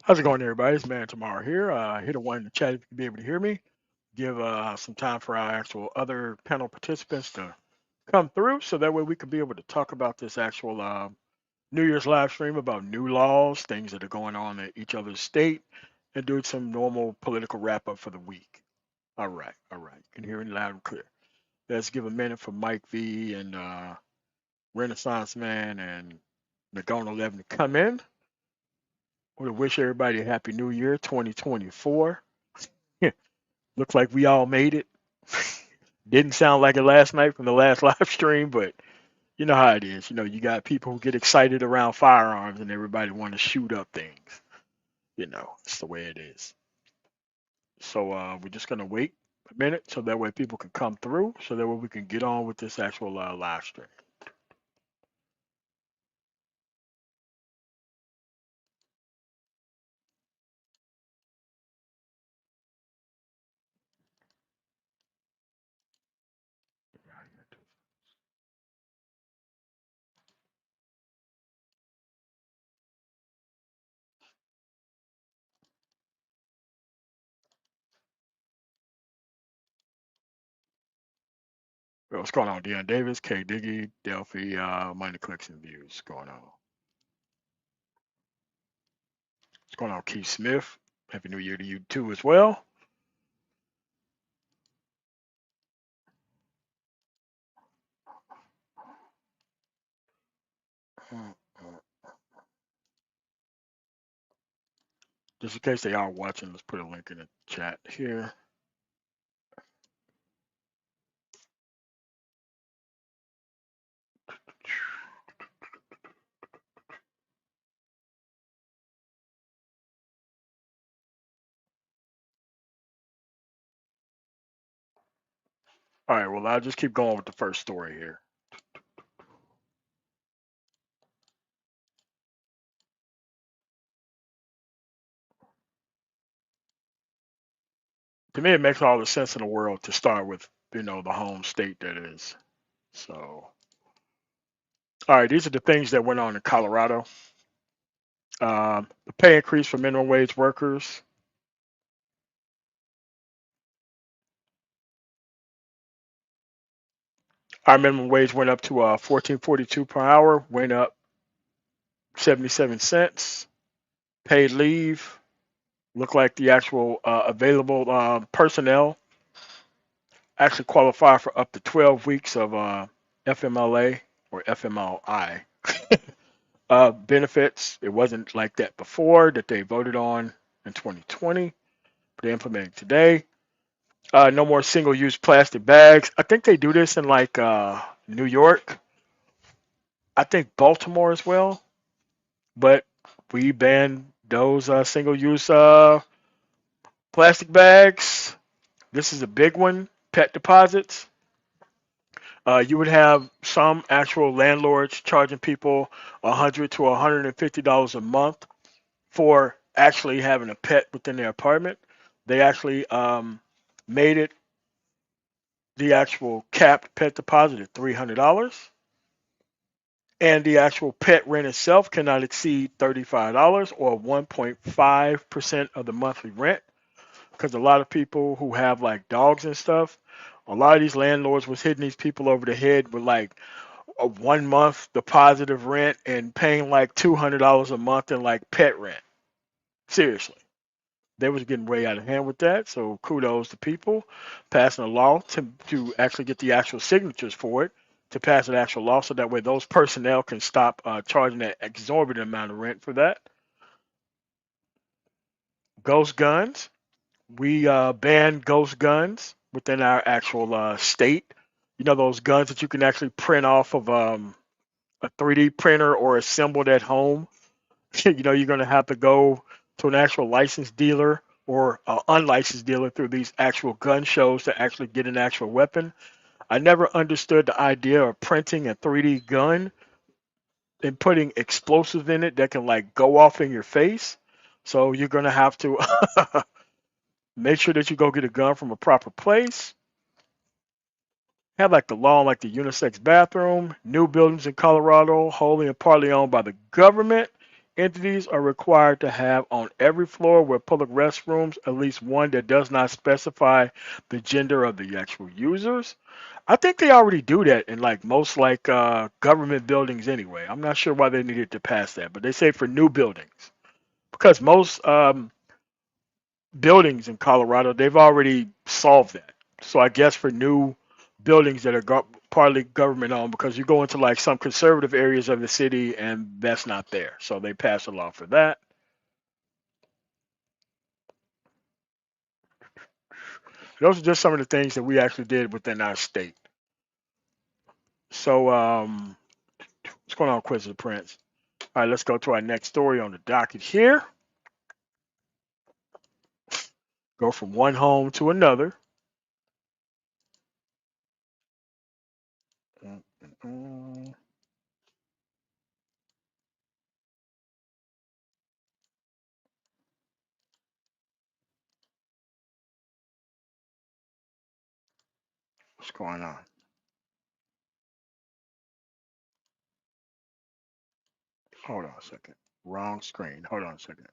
How's it going, everybody? It's Man Tomorrow here. Hit a one in the chat if you can be able to hear me. Give some time for our actual other panel participants to come through so that way we can be able to talk about this actual New Year's live stream about new laws, things that are going on in each other's state, and do some normal political wrap up for the week. All right, all right. You can hear me loud and clear. Let's give a minute for Mike V and Renaissance Man and Nagona 11 to come in. I want to wish everybody a happy new year 2024. Looks like we all made it. Didn't sound like it last night from the last live stream, but you know how it is. You got people who get excited around firearms and everybody want to shoot up things. It's the way it is. So we're just gonna wait a minute so that way people can come through, so that way we can get on with this actual live stream. Well, what's going on, Deion Davis, K Diggy, Delphi, Minor Clicks and Views going on. What's going on, Keith Smith? Happy New Year to you too as well. Just in case they are watching, let's put a link in the chat here. All right, well, I'll just keep going with the first story here. To me, it makes all the sense in the world to start with, the home state that is. So, all right, these are the things that went on in Colorado. The pay increase for minimum wage workers. Our minimum wage went up to 14.42 per hour, went up 77 cents. Paid leave look like the actual available personnel actually qualify for up to 12 weeks of FMLA or FMLI benefits. It wasn't like that before that they voted on in 2020, but they implemented today. No more single-use plastic bags. I think they do this in like New York. I think Baltimore as well, but we banned those single-use plastic bags. This is a big one. Pet deposits. You would have some actual landlords charging people $100 to $150 a month for actually having a pet within their apartment. They actually made it the actual capped pet deposit at $300, and the actual pet rent itself cannot exceed $35 or 1.5% of the monthly rent. Because a lot of people who have like dogs and stuff, a lot of these landlords was hitting these people over the head with like a 1 month deposit of rent and paying like $200 a month in like pet rent. Seriously, they was getting way out of hand with that. So kudos to people passing a law to actually get the actual signatures for it to pass an actual law, so that way those personnel can stop charging that exorbitant amount of rent for that. Ghost guns. We banned ghost guns within our actual state. You know those guns that you can actually print off of a 3D printer or assembled at home. You're going to have to go to an actual licensed dealer or unlicensed dealer through these actual gun shows to actually get an actual weapon. I never understood the idea of printing a 3D gun and putting explosives in it that can like go off in your face. So you're going to have to make sure that you go get a gun from a proper place. Have like the law, like the unisex bathroom, new buildings in Colorado, wholly and partly owned by the government, entities are required to have on every floor with public restrooms at least one that does not specify the gender of the actual users. I think they already do that in like most like government buildings anyway. I'm not sure why they needed to pass that, but they say for new buildings because most buildings in Colorado they've already solved that. So I guess for new buildings that are partly government owned, because you go into like some conservative areas of the city and that's not there, so they pass a law for that. Those are just some of the things that we actually did within our state. So what's going on, Quiz of the Prince? All right, let's go to our next story on the docket here. Go from one home to another. What's going on? Hold on a second. Wrong screen. Hold on a second.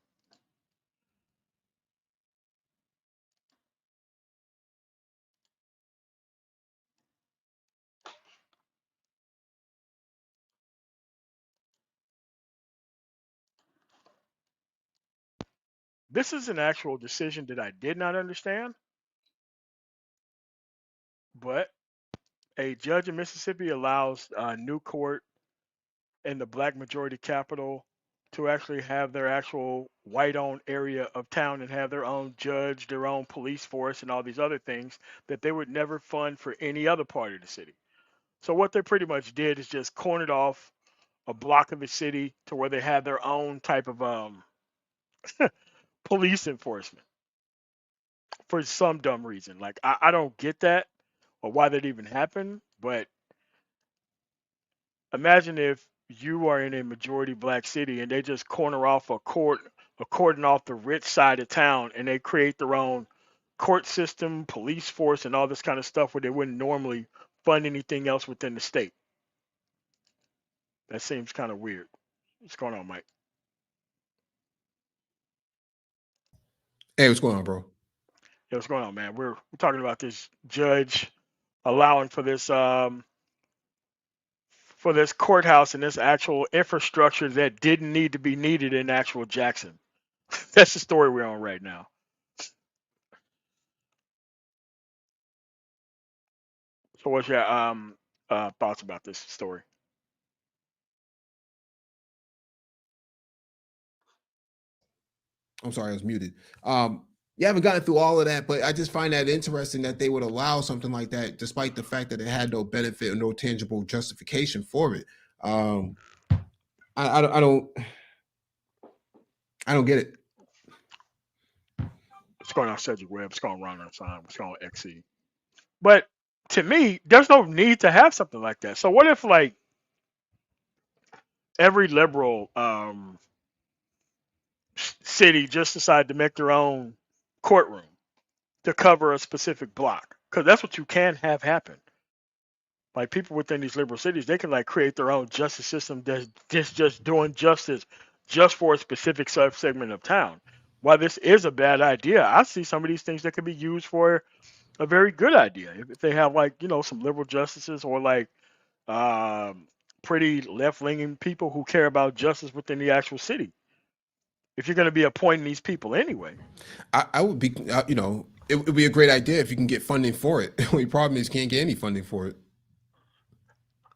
This is an actual decision that I did not understand, but a judge in Mississippi allows a new court in the black majority capital to actually have their actual white owned area of town and have their own judge, their own police force, and all these other things that they would never fund for any other part of the city. So what they pretty much did is just cornered off a block of the city to where they had their own type of police enforcement for some dumb reason. Like I don't get that or why that even happened, but imagine if you are in a majority black city and they just corner off a cordon off the rich side of town and they create their own court system, police force, and all this kind of stuff where they wouldn't normally fund anything else within the state. That seems kind of weird. What's going on, Mike? Hey, what's going on, bro? Yeah, what's going on, man? We're talking about this judge allowing for this courthouse and this actual infrastructure that didn't need to be needed in actual Jackson. That's the story we're on right now. So what's your thoughts about this story? I'm sorry, I was muted. You haven't gotten through all of that, but I just find that interesting that they would allow something like that, despite the fact that it had no benefit or no tangible justification for it. Um, I don't get it. What's going on, Cedric Webb? What's going on, Ron Sign? What's going on, XC? But to me, there's no need to have something like that. So what if like every liberal city just decided to make their own courtroom to cover a specific block? Because that's what you can have happen. Like people within these liberal cities, they can like create their own justice system that's just doing justice just for a specific segment of town. While this is a bad idea, I see some of these things that could be used for a very good idea. If they have like some liberal justices or like um, pretty left-leaning people who care about justice within the actual city. If you're going to be appointing these people anyway. I would be, it would be a great idea if you can get funding for it. The only problem is you can't get any funding for it.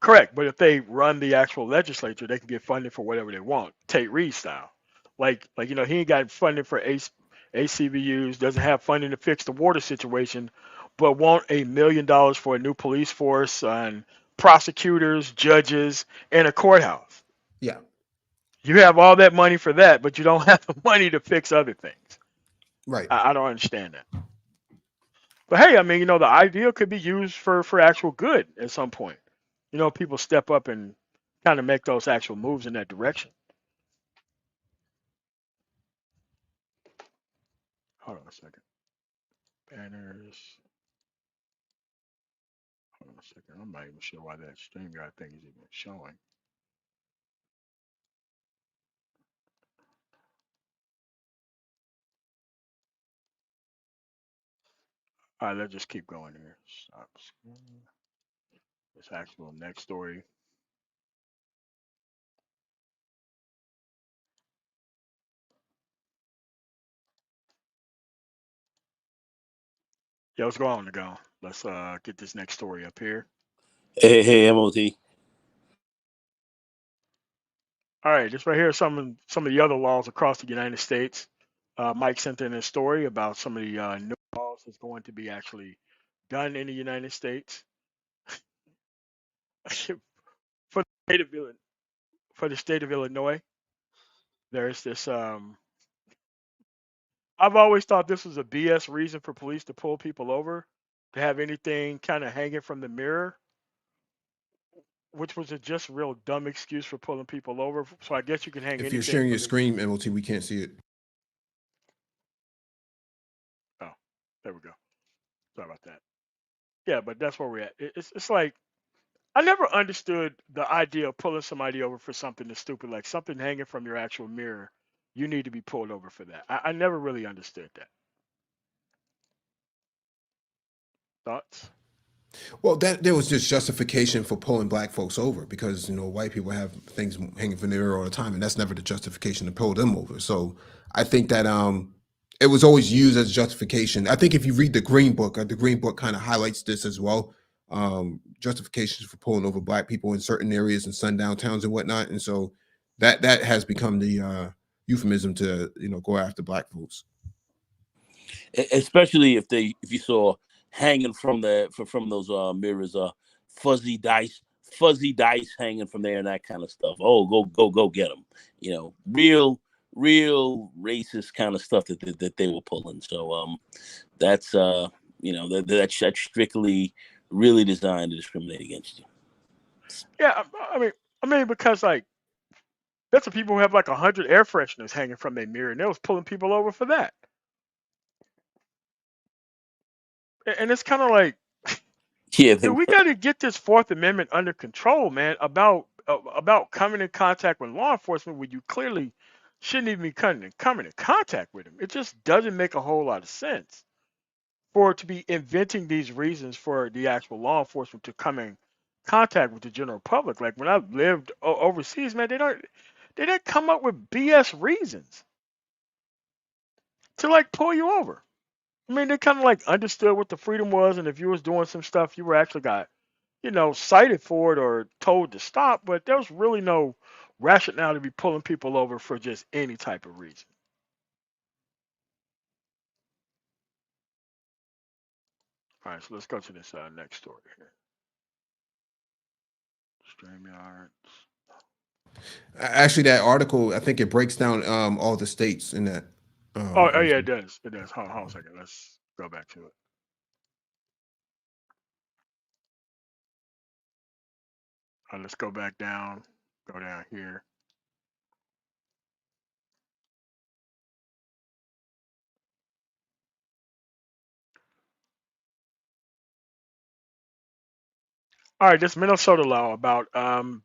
Correct, but if they run the actual legislature, they can get funding for whatever they want, Tate Reed style. Like he ain't got funding for ACBUs, doesn't have funding to fix the water situation, but want $1 million for a new police force and prosecutors, judges, and a courthouse. Yeah, You have all that money for that, but you don't have the money to fix other things. right. I don't understand that. But hey, I mean, the ideal could be used for actual good at some point. People step up and kind of make those actual moves in that direction. Hold on a second. Banners. Hold on a second. I'm not even sure why that StreamYard thing is even showing. All right, let's just keep going here. Stop. This actual next story. Yeah, what's going on, to go? Let's get this next story up here. Hey, MOT. All right, this right here is some of the other laws across the United States. Mike sent in a story about some of the new laws that's going to be actually done in the United States for the state of Illinois. There's this. I've always thought this was a BS reason for police to pull people over, to have anything kind of hanging from the mirror, which was a just real dumb excuse for pulling people over. So I guess you can hang If you're anything sharing your from the. screen, MOT, we can't see it. Oh, there we go. Sorry about that. Yeah, but that's where we're at. It's like I never understood the idea of pulling somebody over for something that's stupid, like something hanging from your actual mirror. You need to be pulled over for that. I never really understood that. Thoughts? Well, that there was just justification for pulling black folks over because white people have things hanging from their ear all the time, and that's never the justification to pull them over. So I think that it was always used as justification. I think if you read the Green Book kind of highlights this as well. Justifications for pulling over black people in certain areas and sundown towns and whatnot, and so that has become the euphemism to go after black folks. Especially if you saw hanging from those mirrors, fuzzy dice hanging from there and that kind of stuff. Oh, go get them. Real racist kind of stuff that they were pulling. So that's that's strictly really designed to discriminate against you. Yeah, I mean because like there's some people who have like 100 air fresheners hanging from their mirror, and they was pulling people over for that. And it's kind of like, Yeah, they dude, we were. got to get this Fourth Amendment under control, man. About coming in contact with law enforcement when you clearly shouldn't even be coming in contact with them. It just doesn't make a whole lot of sense for it to be inventing these reasons for the actual law enforcement to come in contact with the general public. Like when I lived overseas, man, they don't come up with BS reasons to like pull you over. I mean, they kind of like understood what the freedom was, and if you was doing some stuff, you were actually got, cited for it or told to stop. But there was really no rationale to be pulling people over for just any type of reason. All right, so let's go to this next story here. StreamYard. Actually, that article, I think it breaks down all the states in that. Oh yeah, it does. It does. Hold on a second. Let's go back to it. Let's go back down. Go down here. All right, this Minnesota law about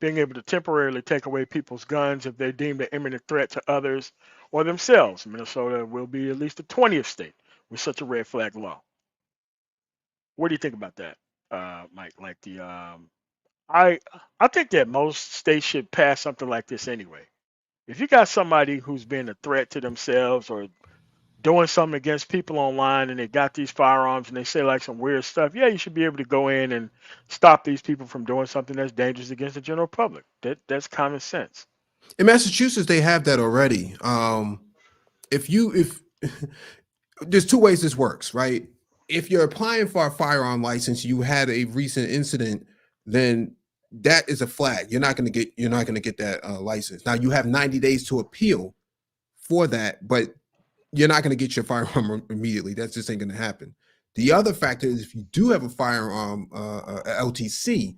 being able to temporarily take away people's guns if they deem an imminent threat to others or themselves. Minnesota will be at least the 20th state with such a red flag law. What do you think about that, Mike? Like I I think that most states should pass something like this anyway. If you got somebody who's been a threat to themselves or doing something against people online and they got these firearms and they say like some weird stuff, yeah, you should be able to go in and stop these people from doing something that's dangerous against the general public. That's common sense. In Massachusetts, they have that already. If there's two ways this works, right? If you're applying for a firearm license, you had a recent incident, then that is a flag. You're not going to get that license. Now you have 90 days to appeal for that, but you're not going to get your firearm immediately. That just ain't going to happen. The other factor is if you do have a firearm, LTC,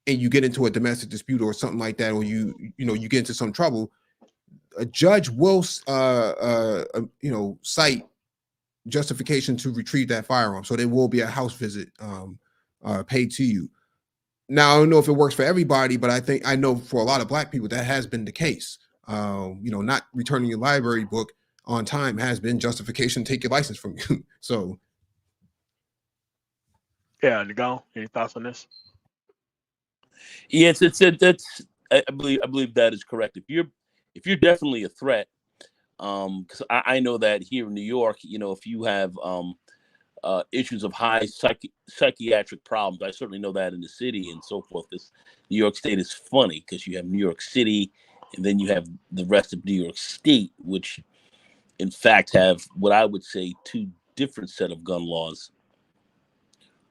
and you get into a domestic dispute or something like that, or you get into some trouble, a judge will cite justification to retrieve that firearm. So there will be a house visit paid to you. Now I don't know if it works for everybody, but I know for a lot of black people that has been the case. Not returning your library book on time has been justification to take your license from you. So Yeah, Nagano, any thoughts on this? Yeah, that's I believe that is correct. If you're definitely a threat, because I know that here in New York, if you have issues of high psychiatric problems, I certainly know that in the city and so forth. This New York State is funny because you have New York City, and then you have the rest of New York State, which in fact have what I would say two different set of gun laws,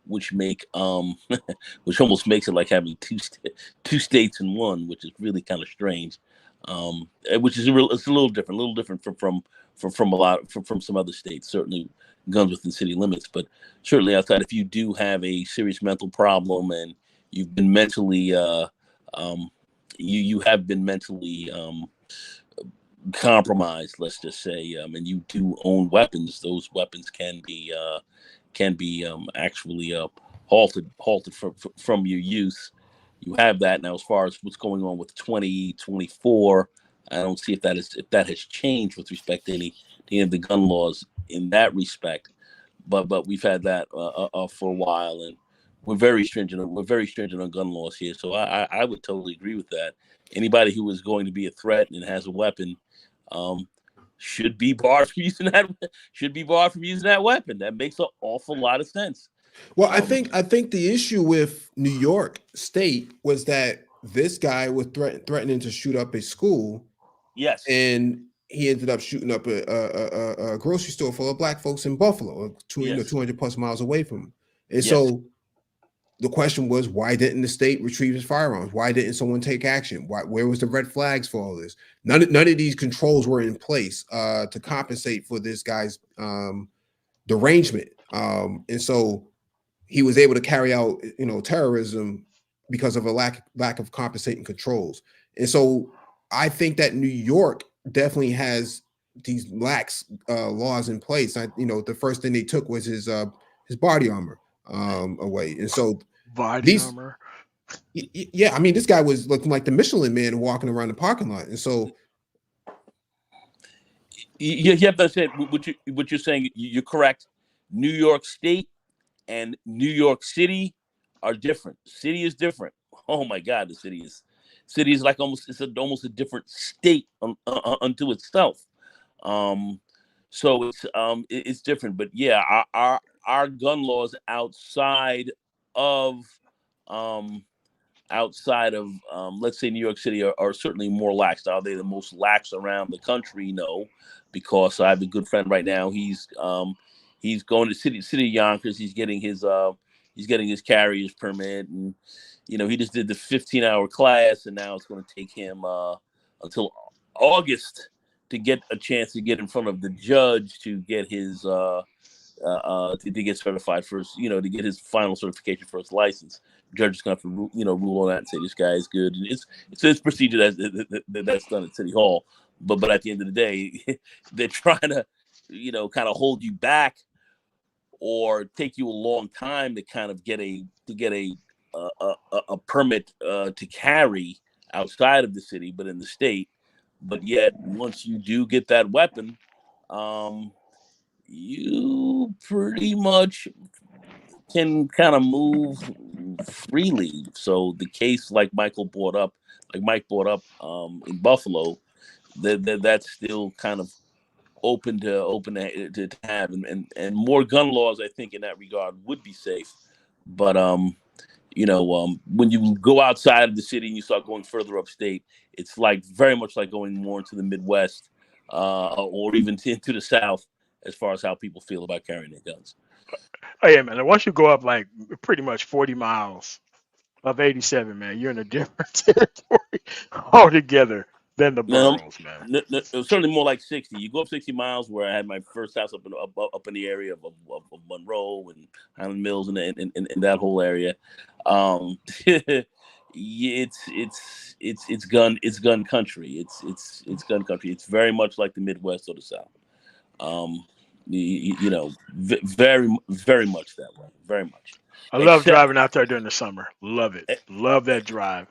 which make which almost makes it like having two states in one, which is really kind of strange. Which is it's a little different from a lot from some other states. Certainly, guns within city limits, but certainly outside. If you do have a serious mental problem and you've been mentally um, you have been mentally compromised, let's just say, and you do own weapons, those weapons can be actually halted from your use. You have that now. As far as what's going on with 2024, I don't see if that has changed with respect to any of the gun laws in that respect. But we've had that for a while, and we're very stringent. We're very stringent on gun laws here. So I would totally agree with that. Anybody who is going to be a threat and has a weapon um, should be barred from using that. Should be barred from using that weapon. That makes an awful lot of sense. Well, I Um, think I think the issue with New York State was that this guy was threatening to shoot up a school, yes, and he ended up shooting up a grocery store full of black folks in Buffalo, yes, 200 plus miles away from him. And yes, so the question was, why didn't the state retrieve his firearms? Why didn't someone take action? Where was the red flags for all this? None of these controls were in place to compensate for this guy's derangement. And so he was able to carry out, terrorism because of a lack of compensating controls. And so I think that New York definitely has these lax laws in place. The first thing they took was his body armor away, and so Body these, armor. yeah, I mean, this guy was looking like the Michelin Man walking around the parking lot, and so you have to say what you're saying. You're correct. New York State and New York City are different. City is different. Oh my God, the city is like almost a different state unto itself. Um, so it's different. But yeah, our gun laws of um let's say New York City are certainly more lax. Are they the most lax around the country? No, because I have a good friend right now. He's going to city of Yonkers. He's getting his carrier's permit, and he just did the 15-hour class, and now it's going to take him until August to get a chance to get in front of the judge to get his to get certified first, to get his final certification for his license. The judge is going to have to, rule on that and say this guy is good. And it's procedure that's done at City Hall. But at the end of the day, they're trying to, kind of hold you back or take you a long time to kind of get a permit to carry outside of the city, but in the state. But yet, once you do get that weapon, um, you pretty much can kind of move freely. So the case like Mike brought up in Buffalo, that's still kind of open to have, and more gun laws, I think, in that regard would be safe. But when you go outside of the city and you start going further upstate, it's like very much like going more into the Midwest, or even into the South, as far as how people feel about carrying their guns. Oh yeah, man. And once you go up like pretty much 40 miles of 87, man, you're in a different territory altogether than the No, boroughs, man. certainly more like 60. You go up 60 miles, where I had my first house up in the area of Monroe and Highland Mills and in that whole area. Yeah, it's gun country. It's gun country. It's very much like the Midwest or the South. Um, very very much that way. Very much. I love Except driving out there during the summer. Love it. Love that drive.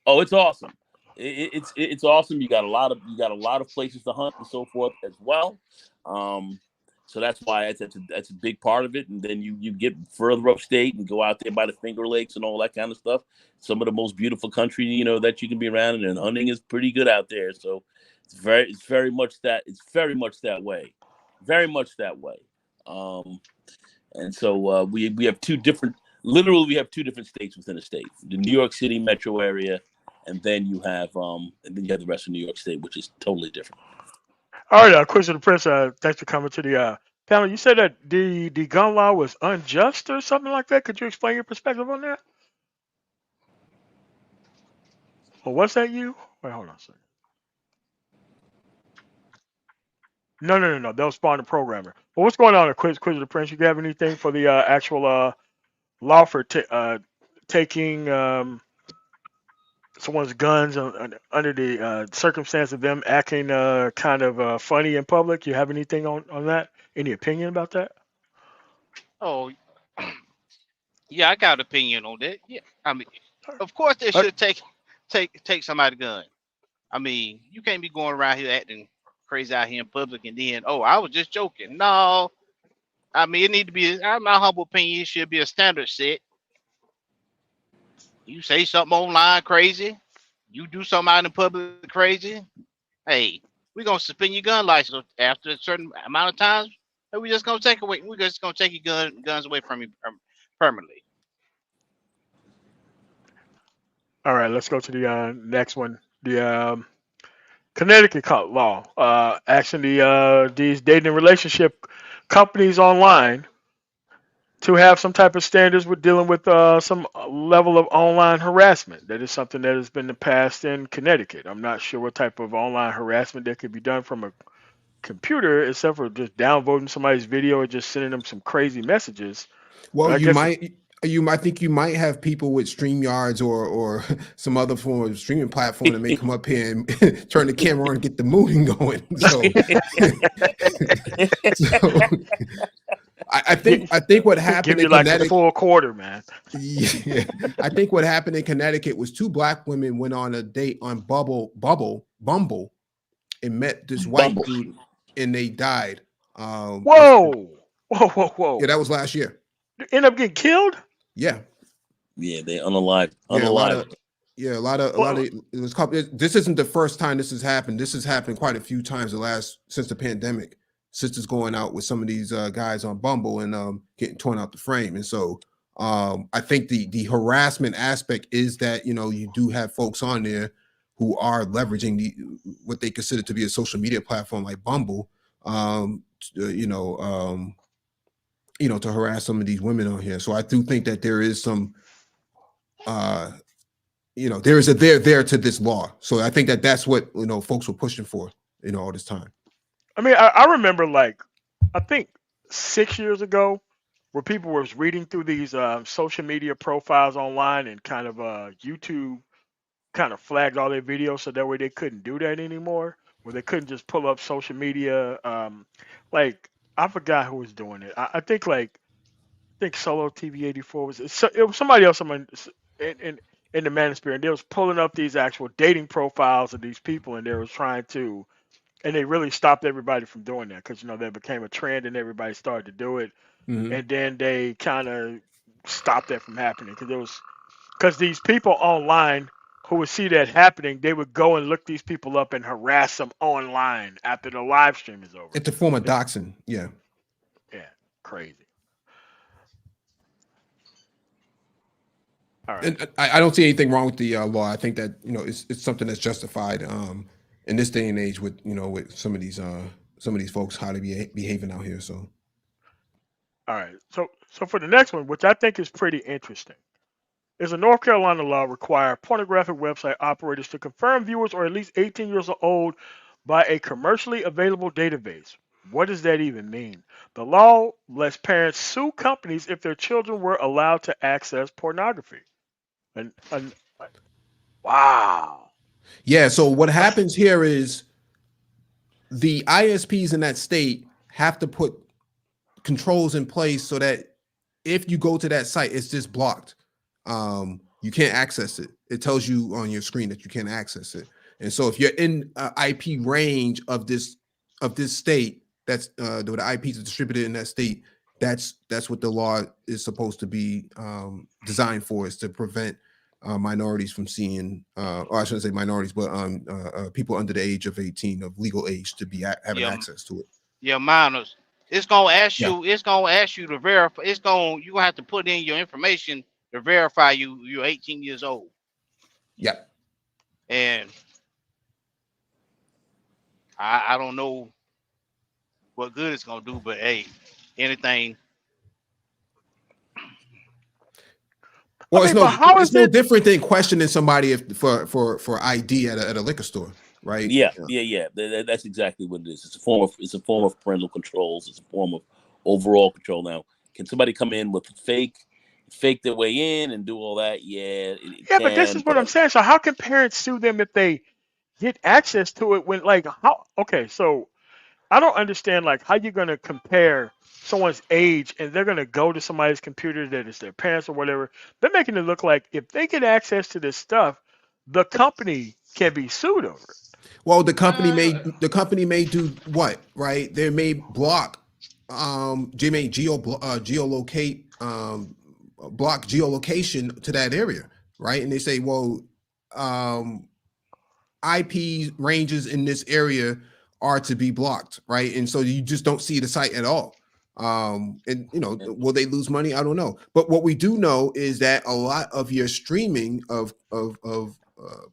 Oh, it's awesome. It's awesome. You got a lot of places to hunt and so forth as well. Um, So that's why that's a big part of it. And then you get further upstate and go out there by the Finger Lakes and all that kind of stuff. Some of the most beautiful country, you know, that you can be around, and hunting is pretty good out there. So it's very much that way, very much that way. And so we have two different states within a state: the New York City metro area, and then you have the rest of New York State, which is totally different. All right, question to the Prince. Thanks for coming to the panel. You said that the gun law was unjust or something like that. Could you explain your perspective on that? Or was that you? Wait, hold on a second. No. That was Spawn the Programmer. Well, what's going on at Quiz of the Prince? You have anything for the actual law for taking someone's guns under the circumstance of them acting kind of funny in public? You have anything on that? Any opinion about that? Oh, yeah, I got an opinion on that. Yeah, I mean, All of course they right. should take somebody's gun. I mean, you can't be going around here acting crazy out here in public and then, oh, I was just joking. No, I mean, it need to be. My humble opinion, it should be a standard set. You say something online crazy, you do something out in public crazy. Hey, we're gonna suspend your gun license after a certain amount of times. And we just gonna take away. We're just gonna take your guns away from you permanently. All right, let's go to the next one. The Connecticut law, asking these dating and relationship companies online to have some type of standards with dealing with some level of online harassment. That is something that has been passed in Connecticut. I'm not sure what type of online harassment that could be done from a computer, except for just downvoting somebody's video or just sending them some crazy messages. But Well, I guess I think you might have people with StreamYards or some other form of streaming platform that may come up here and turn the camera on and get the mooing going. So I think what happened give in you like a Connecticut. full quarter, man. Yeah, I think what happened in Connecticut was two black women went on a date on Bumble, and met this white Bumble. dude, and they died. Whoa. Yeah, that was last year. End up getting killed? Yeah, Yeah, they unalive. yeah, Unalive. a lot of. It was this isn't the first time this has happened. This has happened quite a few times since the pandemic. Sisters going out with some of these guys on Bumble and getting torn out the frame. And so I think the harassment aspect is that, you know, you do have folks on there who are leveraging what they consider to be a social media platform like Bumble, to harass some of these women on here. So I do think that there is some, there is a there to this law. So I think that that's what, folks were pushing for, all this time. I mean, I remember like, I think 6 years ago, where people was reading through these social media profiles online and kind of YouTube kind of flagged all their videos so that way they couldn't do that anymore, where they couldn't just pull up social media. Like I forgot who was doing it. I think Solo TV 84 it was somebody else in the manosphere, and they was pulling up these actual dating profiles of these people, and they was trying to. And they really stopped everybody from doing that because that became a trend and everybody started to do it. Mm-hmm. And then they kind of stopped that from happening because these people online who would see that happening, they would go and look these people up and harass them online after the live stream is over. It's a form of doxing. Yeah, crazy. All right. And I don't see anything wrong with the law. I think that it's something that's justified in this day and age with with some of these folks how to be behaving out here. So, all right. So for the next one, which I think is pretty interesting, is a North Carolina law require pornographic website operators to confirm viewers are at least 18 years old by a commercially available database. What does that even mean? The law lets parents sue companies if their children were allowed to access pornography. And wow. Yeah. So what happens here is the ISPs in that state have to put controls in place so that if you go to that site, it's just blocked. You can't access it. It tells you on your screen that you can't access it. And so if you're in IP range of this state, that's the IPs are distributed in that state. That's what the law is supposed to be designed for, is to prevent minorities from seeing, or I shouldn't say minorities, but people under the age of 18, of legal age, to be having Your access to it. your minors. It's gonna ask Yeah. you. It's gonna ask you to verify. You gonna have to put in your information to verify you're 18 years old. Yeah. And I don't know what good it's gonna do, but hey, anything. I Well, mean, but how it's is no it? different than questioning somebody if for ID at a liquor store, right? Yeah, yeah, yeah. That's exactly what it is. It's a form of parental controls. It's a form of overall control. Now, can somebody come in with fake their way in and do all that? Yeah, it Yeah, but this can. is what I'm saying. So how can parents sue them if they get access to it when, like, how? Okay, so I don't understand, like, how you're gonna compare someone's age and they're gonna go to somebody's computer that is their parents or whatever. They're making it look like if they get access to this stuff, the company can be sued over it. Well, Uh, the company may do what, right? They may block, they may geolocate, block geolocation to that area, right? And they say, well, um, IP ranges in this area are to be blocked, right? And so you just don't see the site at all. And will they lose money? I don't know. But what we do know is that a lot of your streaming of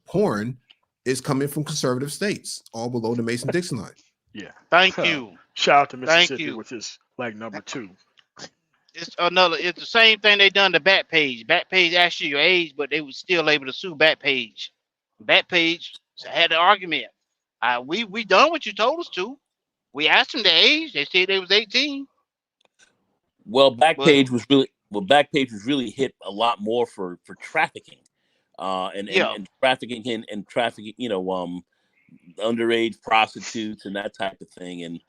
porn is coming from conservative states, all below the Mason-Dixon line. Yeah. thank you, Shout out to thank Mississippi, you. which is like number two. It's another. It's the same thing they done to Backpage. Backpage asked you your age, but they was still able to sue Backpage. Backpage had an argument. We done what you told us to. We asked them the age. They said they was 18. Well, But Backpage was really hit a lot more for trafficking, yeah, and trafficking and trafficking. Underage prostitutes and that type of thing, and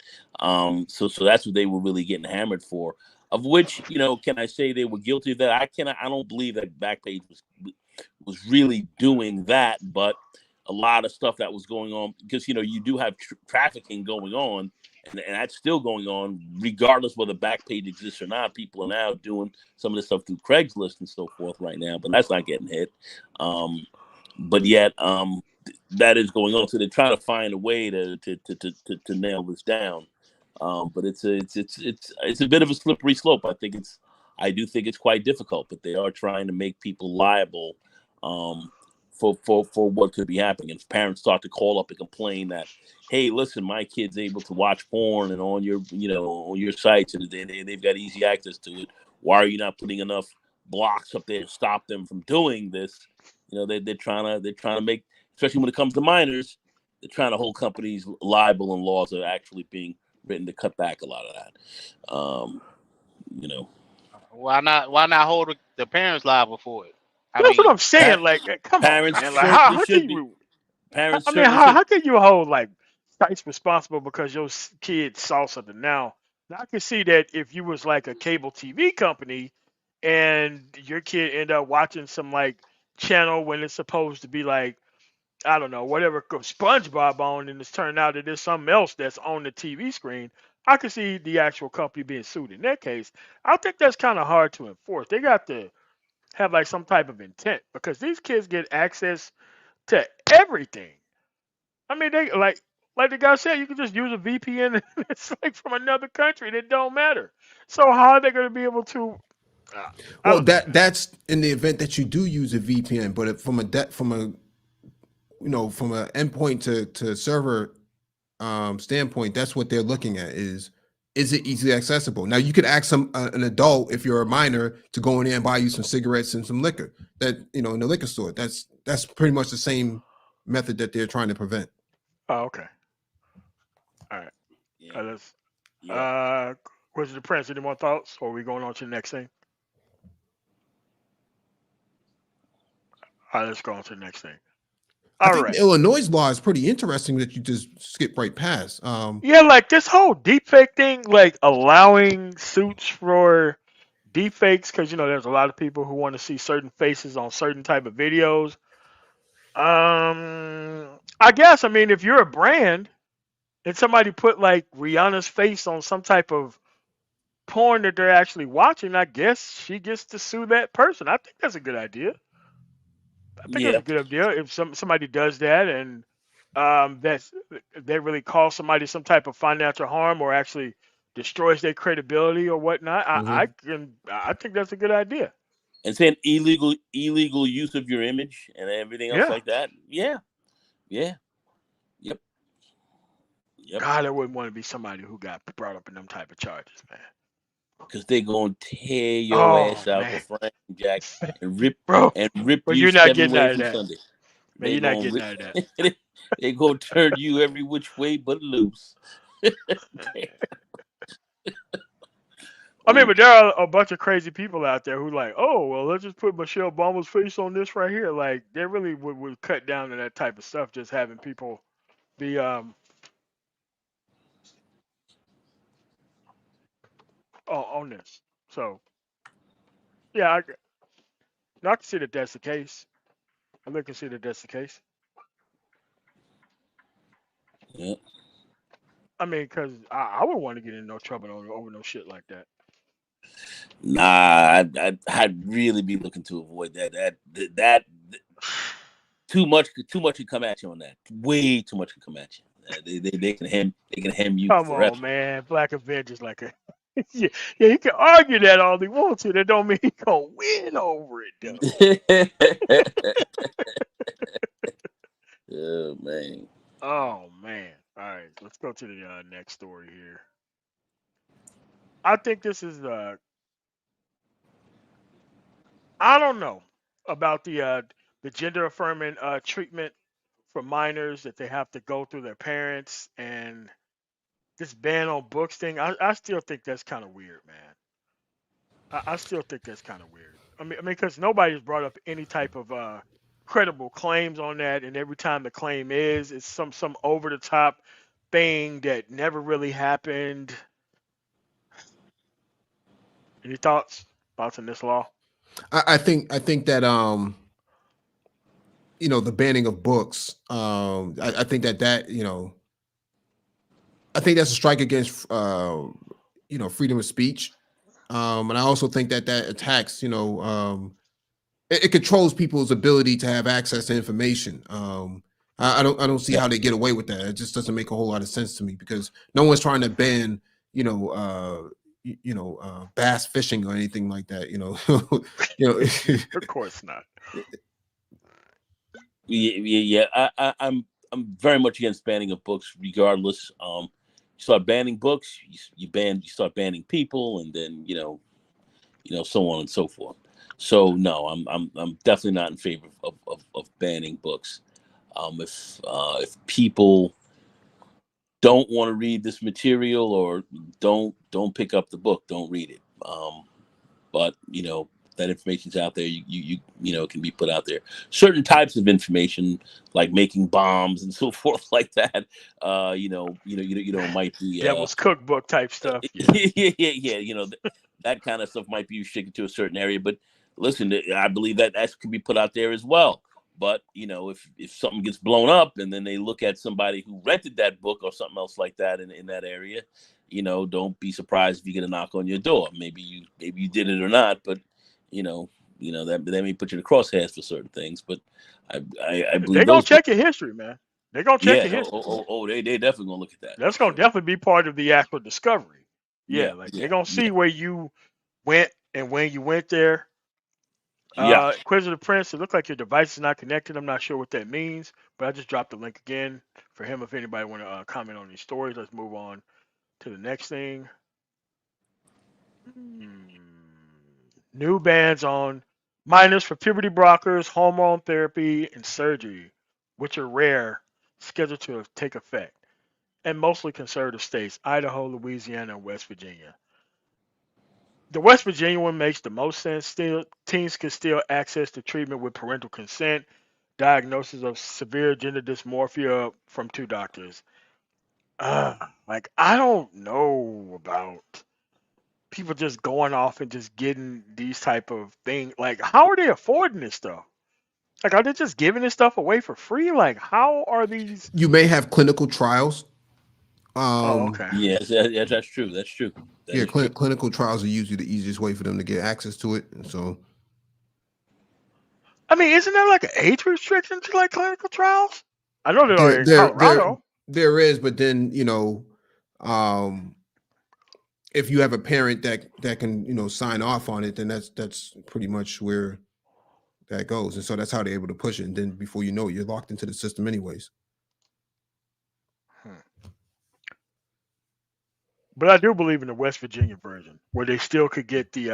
so that's what they were really getting hammered for. Of which, can I say they were guilty of that? I don't believe that Backpage was really doing that, but a lot of stuff that was going on, because you do have trafficking going on, and that's still going on regardless whether Backpage exists or not. People are now doing some of this stuff through Craigslist and so forth right now, but that's not getting hit. But yet, that is going on. So they're trying to find a way to nail this down. But it's a bit of a slippery slope. I do think it's quite difficult, but they are trying to make people liable for what could be happening. And if parents start to call up and complain that, hey, listen, my kid's able to watch porn and on your sites, and they've got easy access to it. Why are you not putting enough blocks up there to stop them from doing this? They're trying to make, especially when it comes to minors, they're trying to hold companies liable, and laws are actually being written to cut back a lot of that. why not hold the parents liable for it? I That's what mean, I'm saying. Like, come on, Parents man. Like, certainly how should can be. you? Parents I mean, certainly how should. how can you hold like sites responsible because your kid saw something? Now I can see that if you was like a cable TV company and your kid end up watching some like channel when it's supposed to be like, I don't know, whatever SpongeBob on, and it's turned out that there's something else that's on the TV screen. I could see the actual company being sued in that case. I think that's kind of hard to enforce. They got to have like some type of intent because these kids get access to everything. I mean, they like the guy said, you can just use a VPN and it's like from another country. And it don't matter. So how are they going to be able to? Uh, I Well, don't know, man. that's in the event that you do use a VPN, but from an endpoint to server standpoint, that's what they're looking at, is it easily accessible? Now you could ask an adult, if you're a minor, to go in there and buy you some cigarettes and some liquor that in the liquor store. That's pretty much the same method that they're trying to prevent. Oh, okay. All right. Yeah, Let's. yeah. Uh, Wizard the Prince. Any more thoughts? Or are we going on to the next thing? All right, let's go on to the next thing. I All think the right. Illinois law is pretty interesting that you just skip right past. Yeah, like this whole deepfake thing, like allowing suits for deepfakes, because there's a lot of people who want to see certain faces on certain type of videos. I guess, I mean, if you're a brand, and somebody put like Rihanna's face on some type of porn that they're actually watching, I guess she gets to sue that person. I think that's a good idea. I think that's Yeah, a good idea if somebody does that and that's they really cause somebody some type of financial harm or actually destroys their credibility or whatnot. Hmm. I think that's a good idea. and saying illegal use of your image and everything else Yeah. like that. Yeah, yeah, yep, yep. God, I wouldn't want to be somebody who got brought up in them type of charges, man. Because they gonna tear your Oh ass out the man, front, Jack, bro, and rip but you you're not seven getting out ways of from that, Sunday. man. They You're not gonna getting rip. out of that. They gonna turn you every which way but loose. I mean, Mm, but there are a bunch of crazy people out there who like, oh well, let's just put Michelle Obama's face on this right here. Like they really would cut down to that type of stuff, just having people be on this. So yeah, I can see that that's the case. I can see that that's the case. yeah. I mean, because I would want to get in no trouble over no shit like that. Nah, I'd really be looking to avoid that. That too much can come at you on that. Way too much can come at you. They can hem you Come forever. on, man. Black Avengers like a yeah, yeah. He can argue that all he wants to. That don't mean he gonna win over it though. Oh man. Oh man. All right, let's go to the next story here. I think this is I don't know about the gender affirming treatment for minors that they have to go through their parents and this ban on books thing. I still think that's kind of weird, man. I still think that's kind of weird. Because nobody's brought up any type of credible claims on that, and every time the claim it's some over the top thing that never really happened. Any thoughts on this law? I think that the banning of books. I think that I think that's a strike against freedom of speech. And I also think that attacks it controls people's ability to have access to information. I don't see Yeah. how they get away with that. It just doesn't make a whole lot of sense to me because no one's trying to ban you know bass fishing or anything like that. you know Of course not. Yeah. I'm very much against banning of books, regardless. You start banning books, you start banning people, and then so on and so forth. So no, I'm definitely not in favor of banning books. If people don't want to read this material or don't pick up the book, don't read it. But that information's out there. It can be put out there. Certain types of information, like making bombs and so forth, like that. Might be. Devil's cookbook type stuff. Yeah. Yeah. That kind of stuff might be restricted to a certain area. But listen, I believe that can be put out there as well. But if something gets blown up and then they look at somebody who rented that book or something else like that in that area, don't be surprised if you get a knock on your door. Maybe you did it or not, but that may put you in the crosshairs for certain things. But I They're believe gonna those books. check your history, man. They're gonna check Yeah. your history. They definitely gonna look at that That's for gonna sure. definitely be part of the actual discovery. Yeah, Yeah. like they're Yeah. gonna Yeah. see where you went and when you went there. Yeah. Inquisitive Prince, it looked like your device is not connected. I'm not sure what that means, but I just dropped the link again for him if anybody want to comment on these stories. Let's move on to the next thing. New bans on minors for puberty blockers, hormone therapy, and surgery, which are rare, scheduled to take effect, and mostly conservative states: Idaho, Louisiana, and West Virginia. The West Virginia one makes the most sense. Still, teens can still access the treatment with parental consent. Diagnosis of severe gender dysmorphia from two doctors. Like I don't know about people just going off and just getting these type of things. Like, how are they affording this stuff? Like, are they just giving this stuff away for free? Like, how are these? you may have clinical trials Oh, Um, okay. Yes, that's true. That's true. That yeah, is true. clinical trials are usually the easiest way for them to get access to it. And so I mean, isn't there like an age restriction to like clinical trials? I know there there, are in there, there, Colorado. there is, but then um, if you have a parent that can sign off on it, then that's pretty much where that goes. And so that's how they're able to push it. And then before you know it, you're locked into the system anyways. Hmm. But I do believe in the West Virginia version, where they still could get the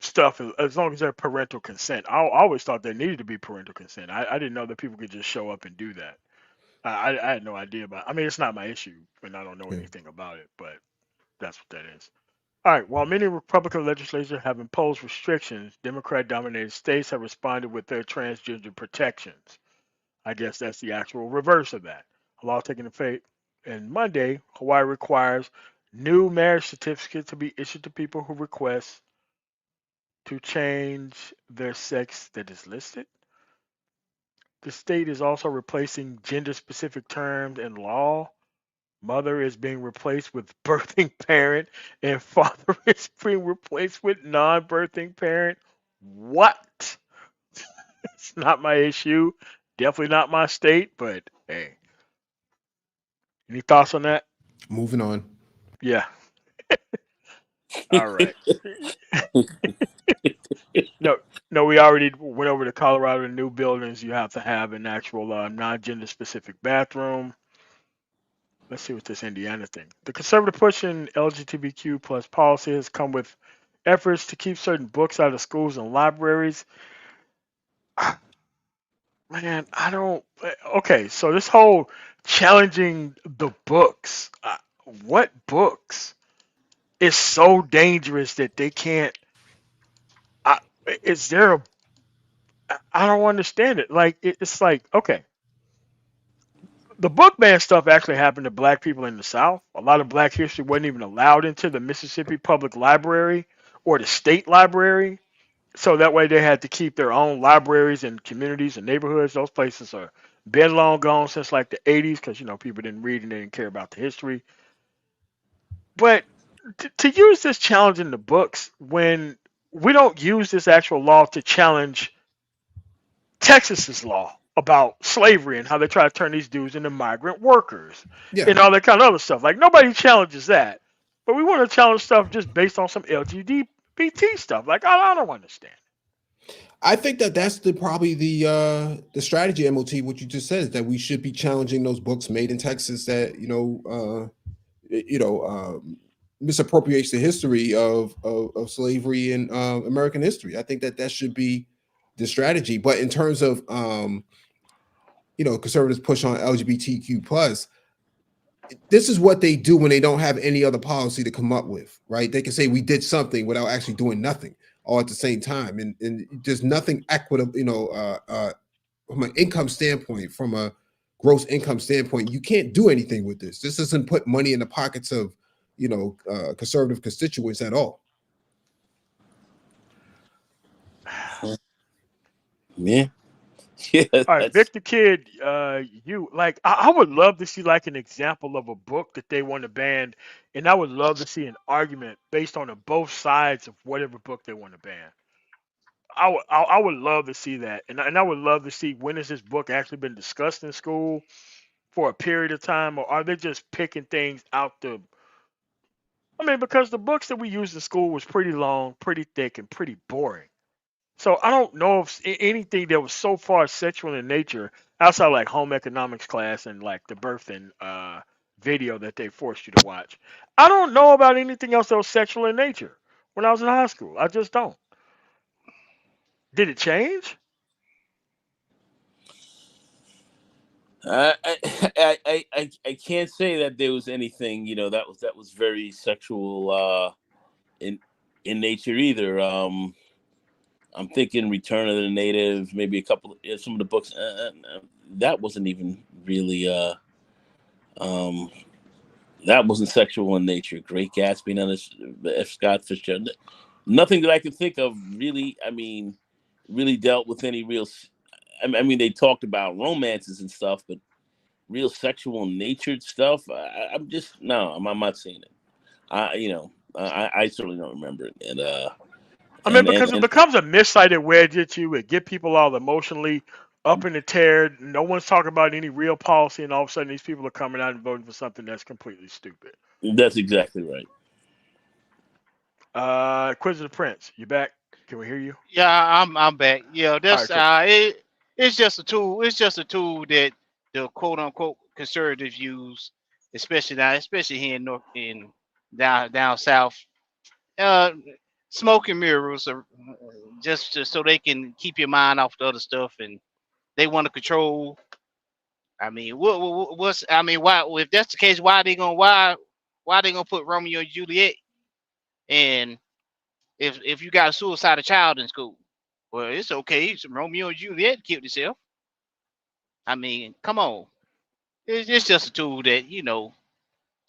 stuff as long as they're parental consent. I always thought there needed to be parental consent. I didn't know that people could just show up and do that. I had no idea about. I mean, it's not my issue, and I don't know Yeah. anything about it, but that's what that is. All right. While many Republican legislatures have imposed restrictions, Democrat-dominated states have responded with their transgender protections. I guess that's the actual reverse of that. A law taking effect and Monday, Hawaii requires new marriage certificates to be issued to people who request to change their sex that is listed. The state is also replacing gender specific terms in law. Mother is being replaced with birthing parent, and father is being replaced with non birthing parent. What? It's not my issue. Definitely not my state, but hey, any thoughts on that? Moving on. Yeah. All right. No, no, we already went over to Colorado. The new buildings, you have to have an actual non-gender specific bathroom. Let's see what this Indiana thing. The conservative push in LGBTQ plus policy has come with efforts to keep certain books out of schools and libraries. Man, I don't. Okay, so this whole challenging the books. What books is so dangerous that they can't? I, is there a? I don't understand it. Like it's like okay, the book ban stuff actually happened to black people in the South. A lot of black history wasn't even allowed into the Mississippi Public Library or the state library. So that way they had to keep their own libraries and communities and neighborhoods. Those places are been long gone since like the 80s because, people didn't read and they didn't care about the history. But to use this challenge in the books when we don't use this actual law to challenge Texas's law about slavery and how they try to turn these dudes into migrant workers Yeah. and all that kind of other stuff. Like nobody challenges that, but we want to challenge stuff just based on some LGBT stuff. Like I don't understand. I think that's probably the strategy, MOT, what you just said is that we should be challenging those books made in Texas that misappropriates the history of slavery and American history. I think that should be the strategy. But in terms of conservatives push on LGBTQ plus, this is what they do when they don't have any other policy to come up with, right? They can say we did something without actually doing nothing all at the same time, and there's nothing equitable, from an income standpoint, from a gross income standpoint, you can't do anything with this. This doesn't put money in the pockets of conservative constituents at all. Yeah. Yeah. All right, That's Victor Kid, you like I would love to see like an example of a book that they want to ban, and I would love to see an argument based on the both sides of whatever book they want to ban. I would love to see that, and I would love to see when has this book actually been discussed in school for a period of time, or are they just picking things out the? I mean, because the books that we used in school was pretty long, pretty thick, and pretty boring. So I don't know if anything that was so far sexual in nature outside like home economics class and like the birthing video that they forced you to watch. I don't know about anything else that was sexual in nature when I was in high school. I just don't. Did it change? I can't say that there was anything that was very sexual in nature either. I'm thinking Return of the Native, maybe a couple some of the books that wasn't even really um that wasn't sexual in nature. Great Gatsby, none of F. Scott Fitzgerald, nothing that I can think of really. I mean, really dealt with any real. I mean, they talked about romances and stuff, but real sexual natured stuff, I'm just no, I'm not seeing it. I certainly don't remember it, I mean, because it becomes a miscited wedge at you. It get people all emotionally up in the tear. No one's talking about any real policy, and all of a sudden these people are coming out and voting for something that's completely stupid. that's exactly right. Quiz of the Prince, you back? Can we hear you? Yeah, I'm back. Yeah, All that's right, cool. it's just a tool. It's just a tool that the quote unquote conservatives use, especially here in North in down south. Uh, smoke and mirrors are just so they can keep your mind off the other stuff, and they want to control. I mean, what's I mean, why if that's the case, why they gonna put Romeo and Juliet and if you got a suicidal child in school? Well, it's okay. It's Romeo and Juliet killed himself. I mean, come on. It's just a tool that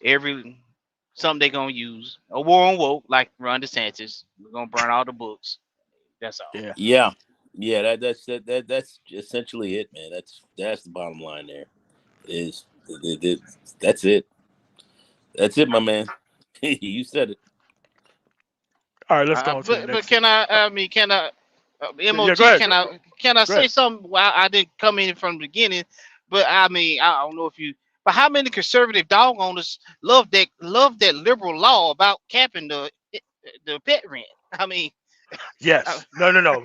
every something they gonna use. A war on woke, like Ron DeSantis. We're gonna burn all the books. That's all. Yeah. Yeah, yeah. That's essentially it, man. That's the bottom line. There is that's it. That's it, my man. You said it. All right, let's go on to the But next. can I? I mean, can I? Yeah, MOG, go ahead. can I Go say ahead. something? Well, I didn't come in from the beginning, but I mean, I don't know if you. But how many conservative dog owners love that liberal law about capping the pet rent? I mean, uh, Yes. No, no, no.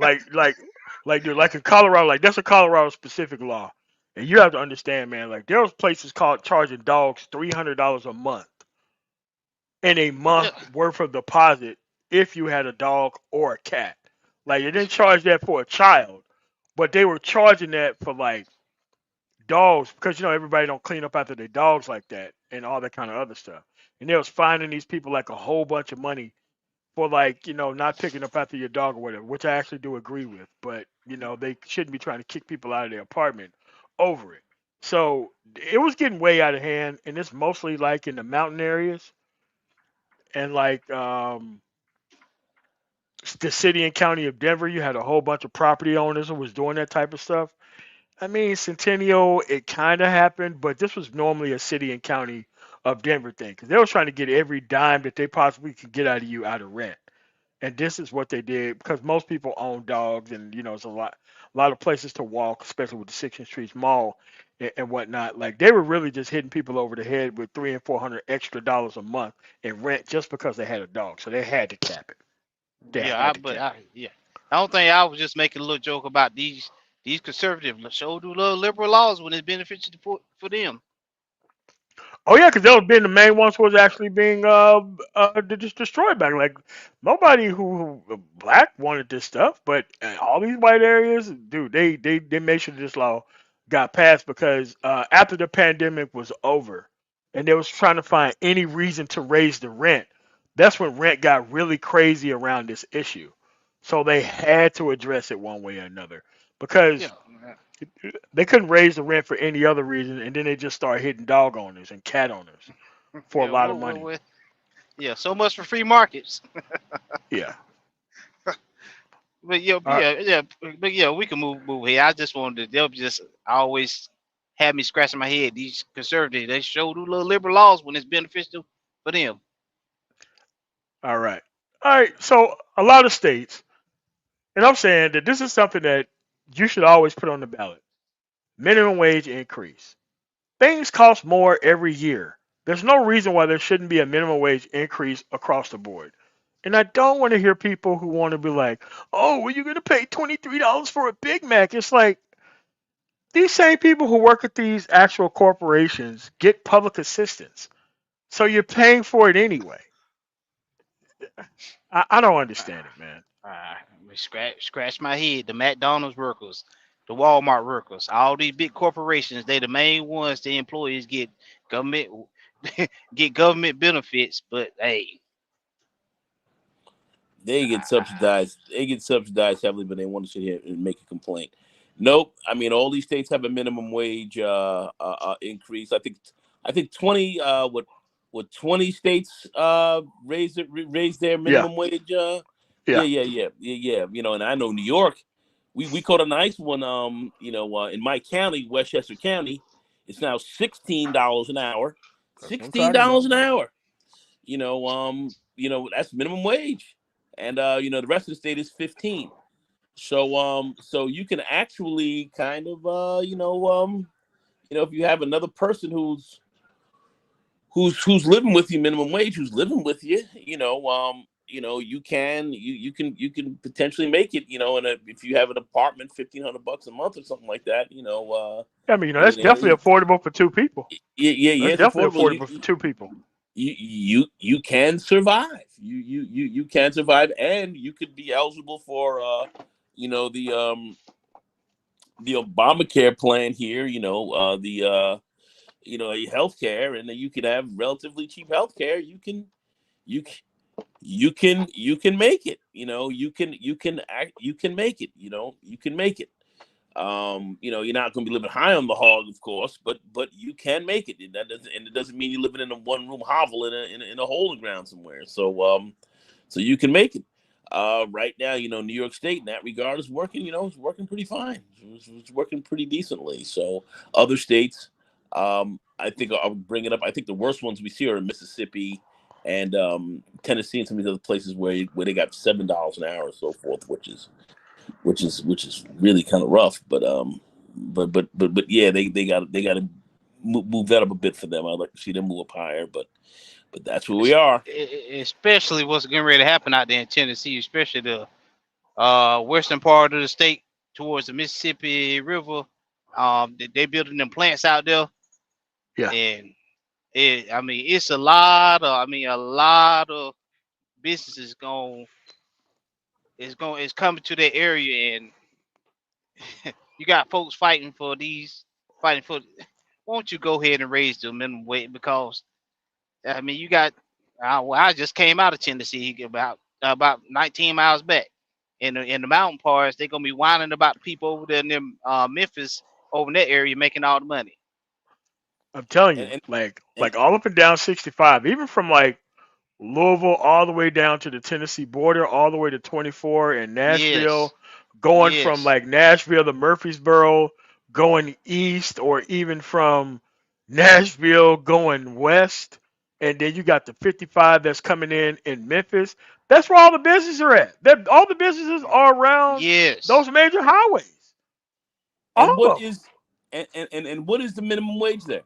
Dude, like in Colorado, like that's a Colorado specific law, and you have to understand, man. Like there was places called charging dogs $300 a month and a yeah, month worth of deposit if you had a dog or a cat. Like they didn't charge that for a child, but they were charging that for like dogs because everybody don't clean up after their dogs like that and all that kind of other stuff. And they was finding these people like a whole bunch of money for like not picking up after your dog or whatever, which I actually do agree with. But they shouldn't be trying to kick people out of their apartment over it. So it was getting way out of hand, and it's mostly like in the mountain areas and like the city and county of Denver. You had a whole bunch of property owners who was doing that type of stuff. I mean, Centennial, it kind of happened, but this was normally a city and county of Denver thing because they were trying to get every dime that they possibly could get out of you out of rent. And this is what they did because most people own dogs, and it's a lot of places to walk, especially with the 16th Street Mall and whatnot. Like they were really just hitting people over the head with 300 and 400 extra dollars a month in rent just because they had a dog. So they had to cap it. They yeah. had to cap it. Yeah. I don't think I was just making a little joke about these conservatives show do little liberal laws when it's beneficial for them. Oh yeah, because those being the main ones was actually being just destroyed back. Like nobody who black wanted this stuff, but all these white areas, dude, they made sure this law got passed because after the pandemic was over, and they was trying to find any reason to raise the rent. That's when rent got really crazy around this issue. So they had to address it one way or another Yeah. because they couldn't raise the rent for any other reason, and then they just start hitting dog owners and cat owners for a Yeah. lot of money. Yeah. So much for free markets. Yeah. But yeah, All right. but yeah, we can move here. I just wanted to. They'll just always have me scratching my head. These conservatives, they show do little liberal laws when it's beneficial for them. All right. All right. So a lot of states, and I'm saying that this is something that you should always put on the ballot. Minimum wage increase. Things cost more every year. There's no reason why there shouldn't be a minimum wage increase across the board. And I don't want to hear people who want to be like, "Oh, well, you're gonna pay $23 for a Big Mac." It's like these same people who work at these actual corporations get public assistance, so you're paying for it anyway. I don't understand it, man. Uh, scratch my head. The McDonald's workers, the Walmart workers, all these big corporations, they the main ones. The employees government get government benefits, but hey, They get subsidized. They get subsidized heavily, but they want to sit here and make a complaint. Nope. I mean, all these states have a minimum wage increase. I think 20 what 20 states raise their Yeah, minimum wage. yeah. Yeah. And I know New York. We caught a nice one. In my county, Westchester County. It's now $16 an hour. That's what I'm Sixteen talking dollars about. an hour. That's minimum wage, and the rest of the state is 15. So you can actually kind of if you have another person who's living with you minimum wage, who's living with you, you can potentially make it, and if you have an apartment, $1,500 a month or something like that, I mean, you that's definitely know, affordable for two people. yeah, That's it's definitely affordable. affordable for two people. You can survive. You can survive, and you could be eligible for you know the Obamacare plan here. Healthcare, and then you could have relatively cheap healthcare. You can you can make it. You can make it. You can make it. You're not going to be living high on the hog, of course, but you can make it. And it doesn't mean you're living in a one room hovel in a hole in the ground somewhere. So you can make it. Right now, New York State in that regard is working. It's working pretty fine. It's working pretty decently. So other states, I think I'll bring it up. I think the worst ones we see are in Mississippi and Tennessee and some of these other places where they got $7 an hour and so forth, which is really kind of rough. But yeah, they got to move that up a bit for them. I'd like to see them move up higher, but that's where we are. Especially what's getting ready to happen out there in Tennessee, especially the western part of the state towards the Mississippi River. They building them plants out there, Yeah, and I mean, it's a lot of businesses it's coming to that area, and you got folks fighting for. Won't you go ahead and raise the minimum wage? Because I mean, you got. I just came out of Tennessee about 19 miles back. In the mountain parts, they're gonna be whining about the people over there in them, Memphis over in that area making all the money. I'm telling And you, and, and like all up and down 65, even from like Louisville all the way down to the Tennessee border, all the way to 24 in Nashville, Yes, going from yes, like Nashville to Murfreesboro, going east, or even from Nashville going west. And then you got the 55 that's coming in Memphis. That's where all the businesses are at. All the businesses are around yes. those major highways. All and what of them. is and what is the minimum wage there?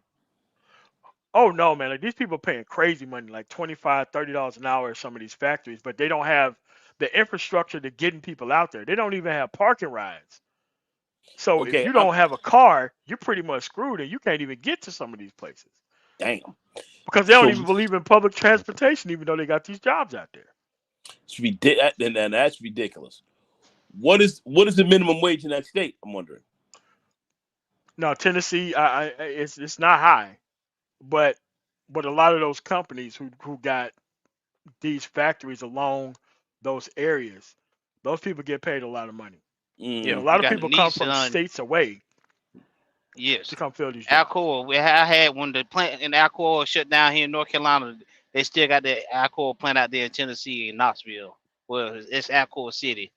Oh no, man! Like these people paying crazy money, like 25, $30 an hour at some of these factories, but they don't have the infrastructure to getting people out there. They don't even have parking rides. So if Okay, you don't have a car, you're pretty much screwed, and you can't even get to some of these places damn. because they don't So even believe in public transportation, even though they got these jobs out there. then that's ridiculous. What is the minimum wage in that state? I'm wondering. Now Tennessee, it's not high, but a lot of those companies who got these factories along those areas, those people get paid a lot of money. And Yeah, a Mm, lot you of got the people come from Nissan. states away to Yes, come fill these jobs. Alcoa. I had when the plant in Alcoa shut down here in North Carolina. They still got the Alcoa plant out there in Tennessee in Knoxville. Well, it's Alcoa City,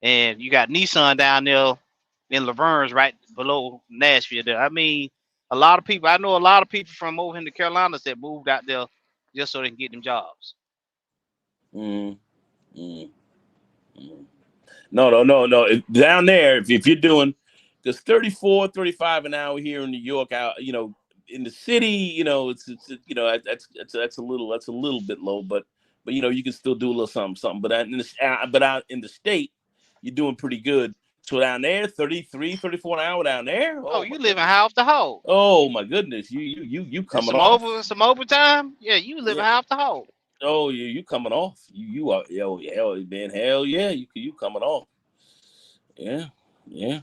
and you got Nissan down there in Laverne's right below Nashville. There, I mean, a lot of people. I know a lot of people from over in the Carolinas that moved out there just so they can get them jobs. mm, mm, mm. No. Down there, if you're doing, because 34, 35 an hour here in New York, out, in the city, that's a little bit low, but you can still do a little something. But out in the state, you're doing pretty good. So down there, 33, 34 an hour down there. Oh, Oh my you living goodness. half the whole. Oh my goodness. You And coming off. some overtime. Yeah, you living Yeah. half the whole. Oh, you coming off. You are, hell, man, hell yeah, you coming off. Yeah, yeah.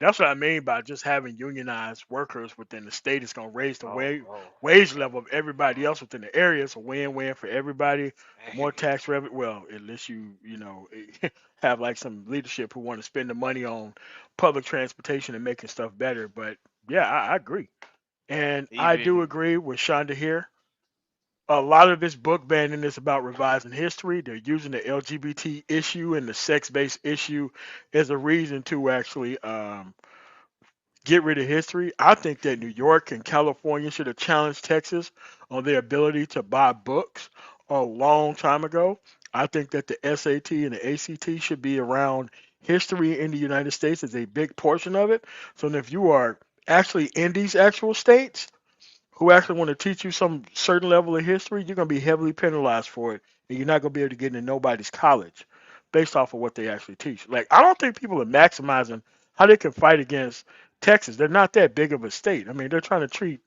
That's what I mean by just having unionized workers within the state is going to raise the Oh, oh. wage level of everybody else within the area. It's a win-win for everybody. More tax revenue. Well, unless you have like some leadership who want to spend the money on public transportation and making stuff better. But yeah, I agree, and I do Even agree with Shonda here. A lot of this book banning is about revising history. They're using the LGBT issue and the sex-based issue as a reason to actually get rid of history. I think that New York and California should have challenged Texas on their ability to buy books a long time ago. I think that the SAT and the ACT should be around history in the United States as a big portion of it. So if you are actually in these actual states who actually want to teach you some certain level of history, you're going to be heavily penalized for it, and you're not going to be able to get into nobody's college based off of what they actually teach. Like, I don't think people are maximizing how they can fight against Texas. They're not that big of a state. I mean, they're trying to treat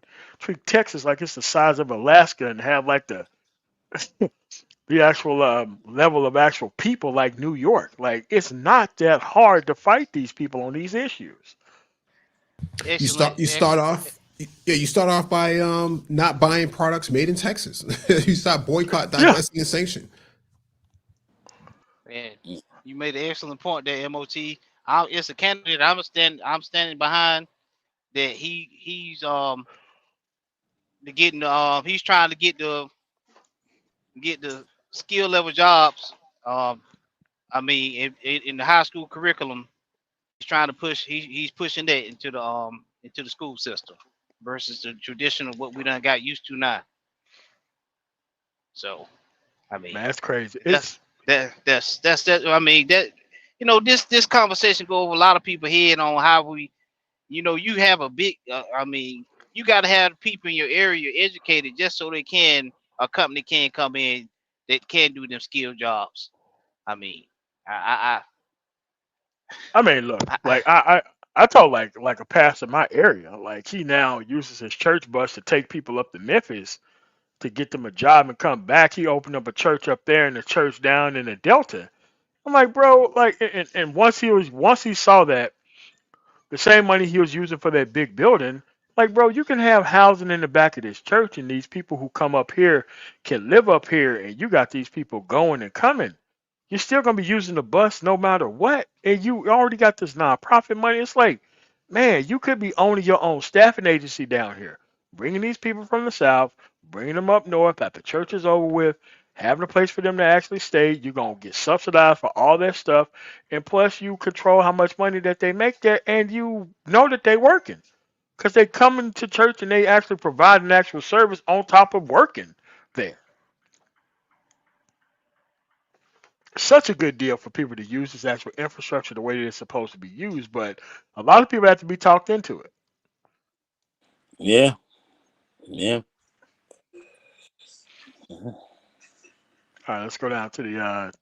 Texas like it's the size of Alaska and have like the actual level of actual people like New York. Like, it's not that hard to fight these people on these issues. Excellent, You start excellent. off yeah, you start off by not buying products made in Texas. You start boycott, Yeah, divesting, and sanction. Man, you made an excellent point there, MOT. It's a candidate I'm standing behind that he's trying to get the skill level jobs. Um, I mean, in the high school curriculum, he's trying to he's pushing that into the school system versus the traditional what we done got used to now. So I mean, man, that's crazy. that's It's that's that. I mean that this conversation go over a lot of people head on how we you have a big. I mean, you got to have people in your area educated just so a company can come in that can do them skill jobs. I mean, I I mean, look, I, I like I told like a pastor in my area, like he now uses his church bus to take people up to Memphis to get them a job and come back. He opened up a church up there and a church down in the Delta. I'm like, bro, like, and once he saw that the same money he was using for that big building, like, bro, you can have housing in the back of this church, and these people who come up here can live up here, and you got these people going and coming. You're still gonna be using the bus no matter what, and you already got this nonprofit money. It's like, man, you could be owning your own staffing agency down here, bringing these people from the south, bringing them up north after church is over with, having a place for them to actually stay. You're gonna get subsidized for all that stuff, and plus you control how much money that they make there, and you know that they working because they coming to church and they actually provide an actual service on top of working there. Such a good deal for people to use this actual infrastructure the way that it's supposed to be used, but a lot of people have to be talked into it. Yeah, yeah. All right, let's go down to the.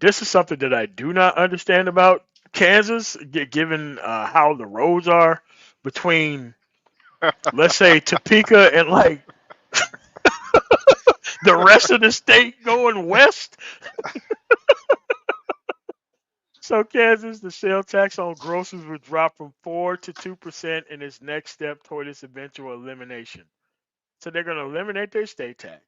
This is something that I do not understand about Kansas, given how the roads are between, let's say, Topeka and like the rest of the state going west. So Kansas, the sales tax on groceries would drop from 4 to 2% in its next step toward its eventual elimination. So they're going to eliminate their state tax.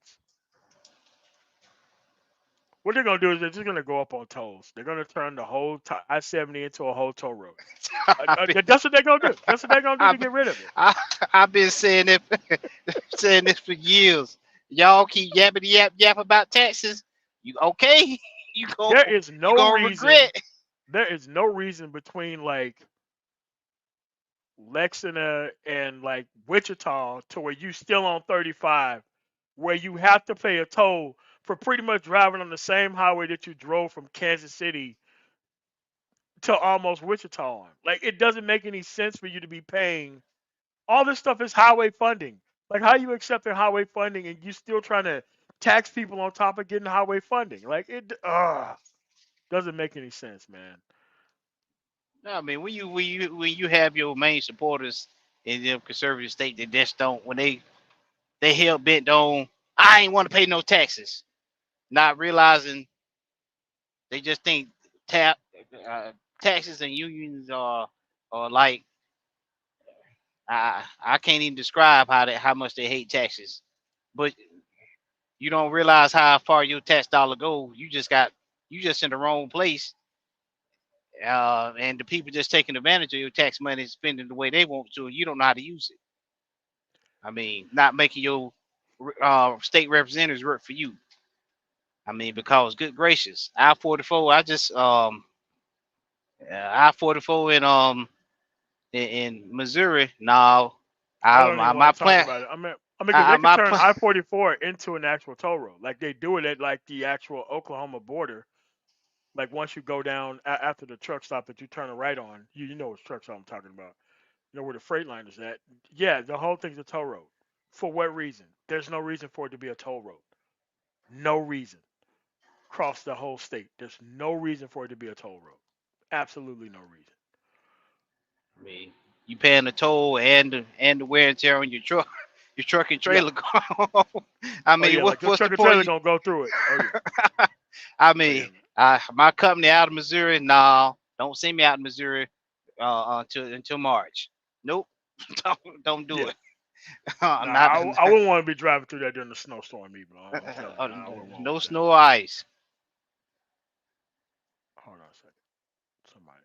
What they're going to do is they're just going to go up on tolls. They're going to turn the whole I-70 into a whole toll road. That's what they're going to do. That's what they're going to do to I've, get rid of it. I've been saying it saying this for years. Y'all keep yap about taxes. You okay? You go There is you no gonna reason. regret. There is no reason between like Lexington and like Wichita to where you still on 35, where you have to pay a toll for pretty much driving on the same highway that you drove from Kansas City to almost Wichita on. Like it doesn't make any sense for you to be paying. All this stuff is highway funding. Like how you accepting highway funding and you still trying to tax people on top of getting highway funding? Like it doesn't make any sense, man. No, I mean when you have your main supporters in the conservative state that just don't when they hell bent on I ain't want to pay no taxes, not realizing they just think tap uh, taxes and unions are like I can't even describe how much they hate taxes, but you don't realize how far your tax dollar goes. You just in the wrong place, and the people just taking advantage of your tax money and spending the way they want to, and you don't know how to use it. I mean, not making your state representatives work for you. I mean, because good gracious, I 44, I just I 44 in In Missouri, no. I don't I even my want to talk plan. about it. I mean, because they could My turn plan. I-44 into an actual toll road, like they do it at like the actual Oklahoma border. Like once you go down after the truck stop that you turn a right on, you know which truck stop I'm talking about. You know where the freight line is at. Yeah, the whole thing's a toll road. For what reason? There's no reason for it to be a toll road. No reason. Across the whole state, there's no reason for it to be a toll road. Absolutely no reason. I mean, you paying the toll and the wear and tear on your truck and Yep. trailer. I Oh mean, yeah, like your what's the truck and point? trailer gonna go through it. Oh yeah. I Oh yeah, mean, man. my company out of Missouri. No, don't send me out of Missouri until March. Nope, don't do Yeah. it. Nah, Not I wouldn't want to be driving through that during the snowstorm either. I'm telling you, I wouldn't want no that. snow or ice. Hold on a second. Somebody.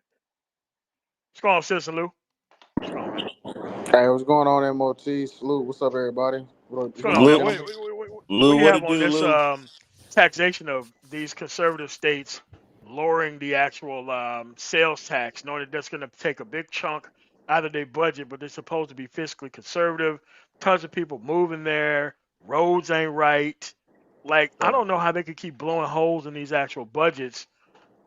What's going on, Citizen Lou? What's going on, man? Hey, what's going on, MOT? Salute. What's up, everybody? What's What's going going on, on, man? Lou, gentlemen? What Lou, do you what have it on do, this Lou? taxation of these conservative states lowering the actual sales tax, knowing that that's going to take a big chunk out of their budget, but they're supposed to be fiscally conservative. Tons of people moving there. Roads ain't right. Like, I Yeah. don't know how they could keep blowing holes in these actual budgets.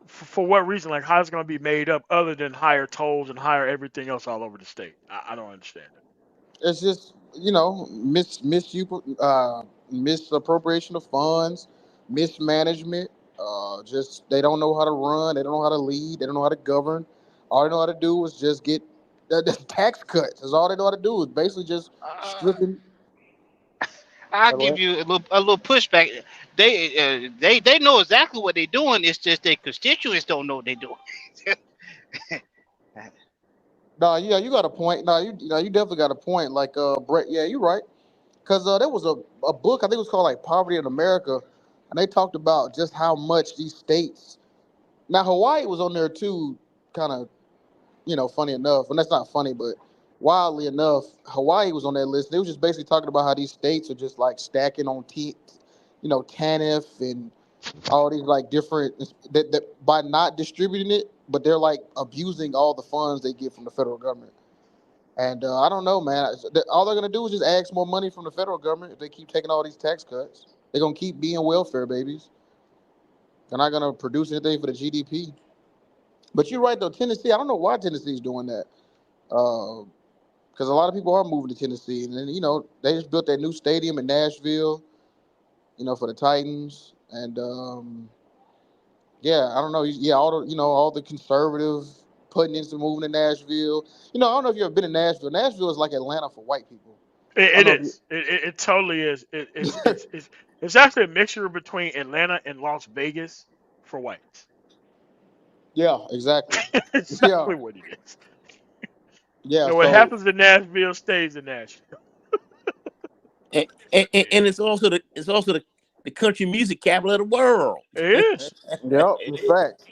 For what reason? Like, how's it going to be made up other than higher tolls and higher everything else all over the state? I don't understand it. It's just misappropriation of funds, mismanagement. Just they don't know how to run. They don't know how to lead. They don't know how to govern. All they know how to do is just get the tax cuts. That's all they know how to do is basically just Uh, stripping. I'll Hello? give you a little pushback. They know exactly what they're doing. It's just their constituents don't know what they're doing. No, yeah, you got a point. No, you definitely got a point. Like Brett, yeah, you're right. Because there was a book, I think it was called like Poverty in America, and they talked about just how much these states. Now Hawaii was on there too, kind of, funny enough, and that's not funny, but wildly enough, Hawaii was on that list. They was just basically talking about how these states are just like stacking on TANF and all these like different that by not distributing it, but they're like abusing all the funds they get from the federal government. And I don't know, man. All they're gonna do is just ask more money from the federal government if they keep taking all these tax cuts. They're gonna keep being welfare babies. They're not gonna produce anything for the GDP. But you're right though, Tennessee. I don't know why Tennessee's doing that. Because a lot of people are moving to Tennessee, and then they just built that new stadium in Nashville, for the Titans, and yeah, I don't know. Yeah, all the conservative putting into moving to Nashville. I don't know if you've ever been to Nashville. Nashville is like Atlanta for white people. I It don't know if is. It totally is. It's actually a mixture between Atlanta and Las Vegas for whites. Yeah, exactly. Yeah, Exactly what it is. yeah. No, what So, happens in Nashville stays in Nashville. Yeah, And it's also the country music capital of the world. it is. yeah, in fact.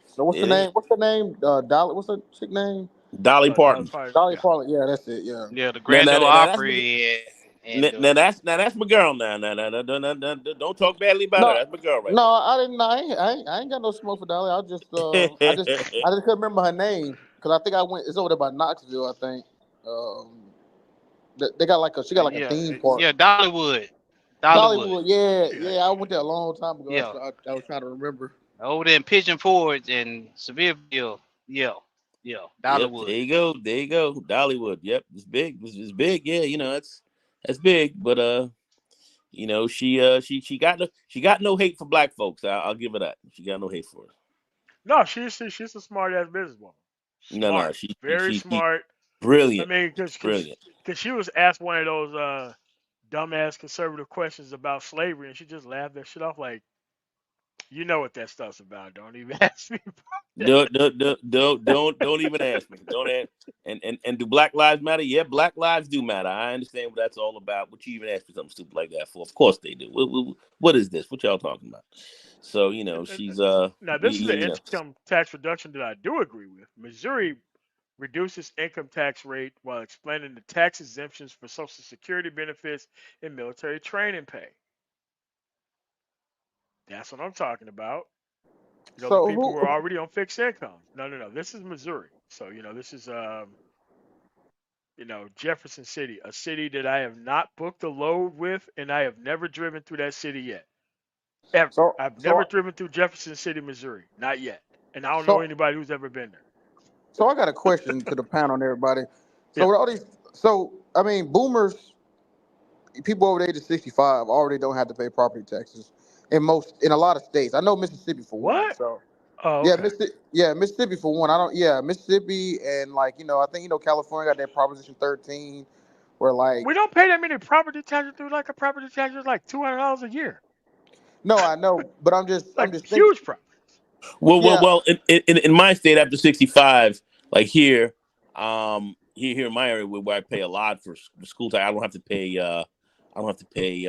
So what's the Yeah, name? What's the name? Dolly. What's the chick name? Dolly Dallas Parton. Fires. Dolly Yeah. Parton. Yeah, that's it. Yeah. Yeah, the Now, Grand now, Ole now, now that's my Opry and now that's my girl. Now, don't talk badly about her. No, That's my girl right no, I didn't. I ain't got no smoke for Dolly. there. I just couldn't remember her name because I think I went. It's over there by Knoxville, I think. Um, they got like she got like a theme park. yeah, Dollywood, Dollywood. Dollywood. Yeah, Yeah. yeah. I went there a long time ago. Yeah, I was trying to remember. over there in Pigeon Forge and Sevierville. Yeah, yeah, Yep, there Dollywood. you go. There you go. Dollywood. Yep, it's big. It's big. Yeah, that's big. But she got no hate for black folks. I'll give her that. She got no hate for us. No, she's a smart ass businesswoman. No, Smart, very she smart. I brilliant, mean, because brilliant. she was asked one of those dumbass conservative questions about slavery, and she just laughed that shit off like, you know what that stuff's about. Don't even ask me. Don't even ask me. Don't ask. And do Black Lives Matter? Yeah, Black Lives do matter. I understand what that's all about. What you even ask me something stupid like that for? Of course they do. What is this? What y'all talking about? So she's Now, we this is an income tax reduction that I do agree with. Missouri reduces income tax rate while explaining the tax exemptions for Social Security benefits and military training pay. That's what I'm talking about. The So people who are who? already on fixed incomes. No, no, no. This is Missouri. So this is Jefferson City, a city that I have not booked a load with, and I have never driven through that city yet. Ever. So I've never so driven through Jefferson City, Missouri. Not yet. And I don't know so anybody who's ever been there. so I got a question to the panel and everybody. So Yeah. with all these, so I mean, boomers, people over the age of 65 already don't have to pay property taxes in a lot of states. I know Mississippi for one. What? So Oh, yeah, okay. Mississippi for one. I don't. Yeah, Mississippi and I think California got that Proposition 13, where like We don't pay that many property taxes through like a property tax is like $200 a year. no, I know, but I'm Like just thinking. huge property. Yeah, In my state after 65, like here, here in my area where I pay a lot for school tax, I don't have to pay. I don't have to pay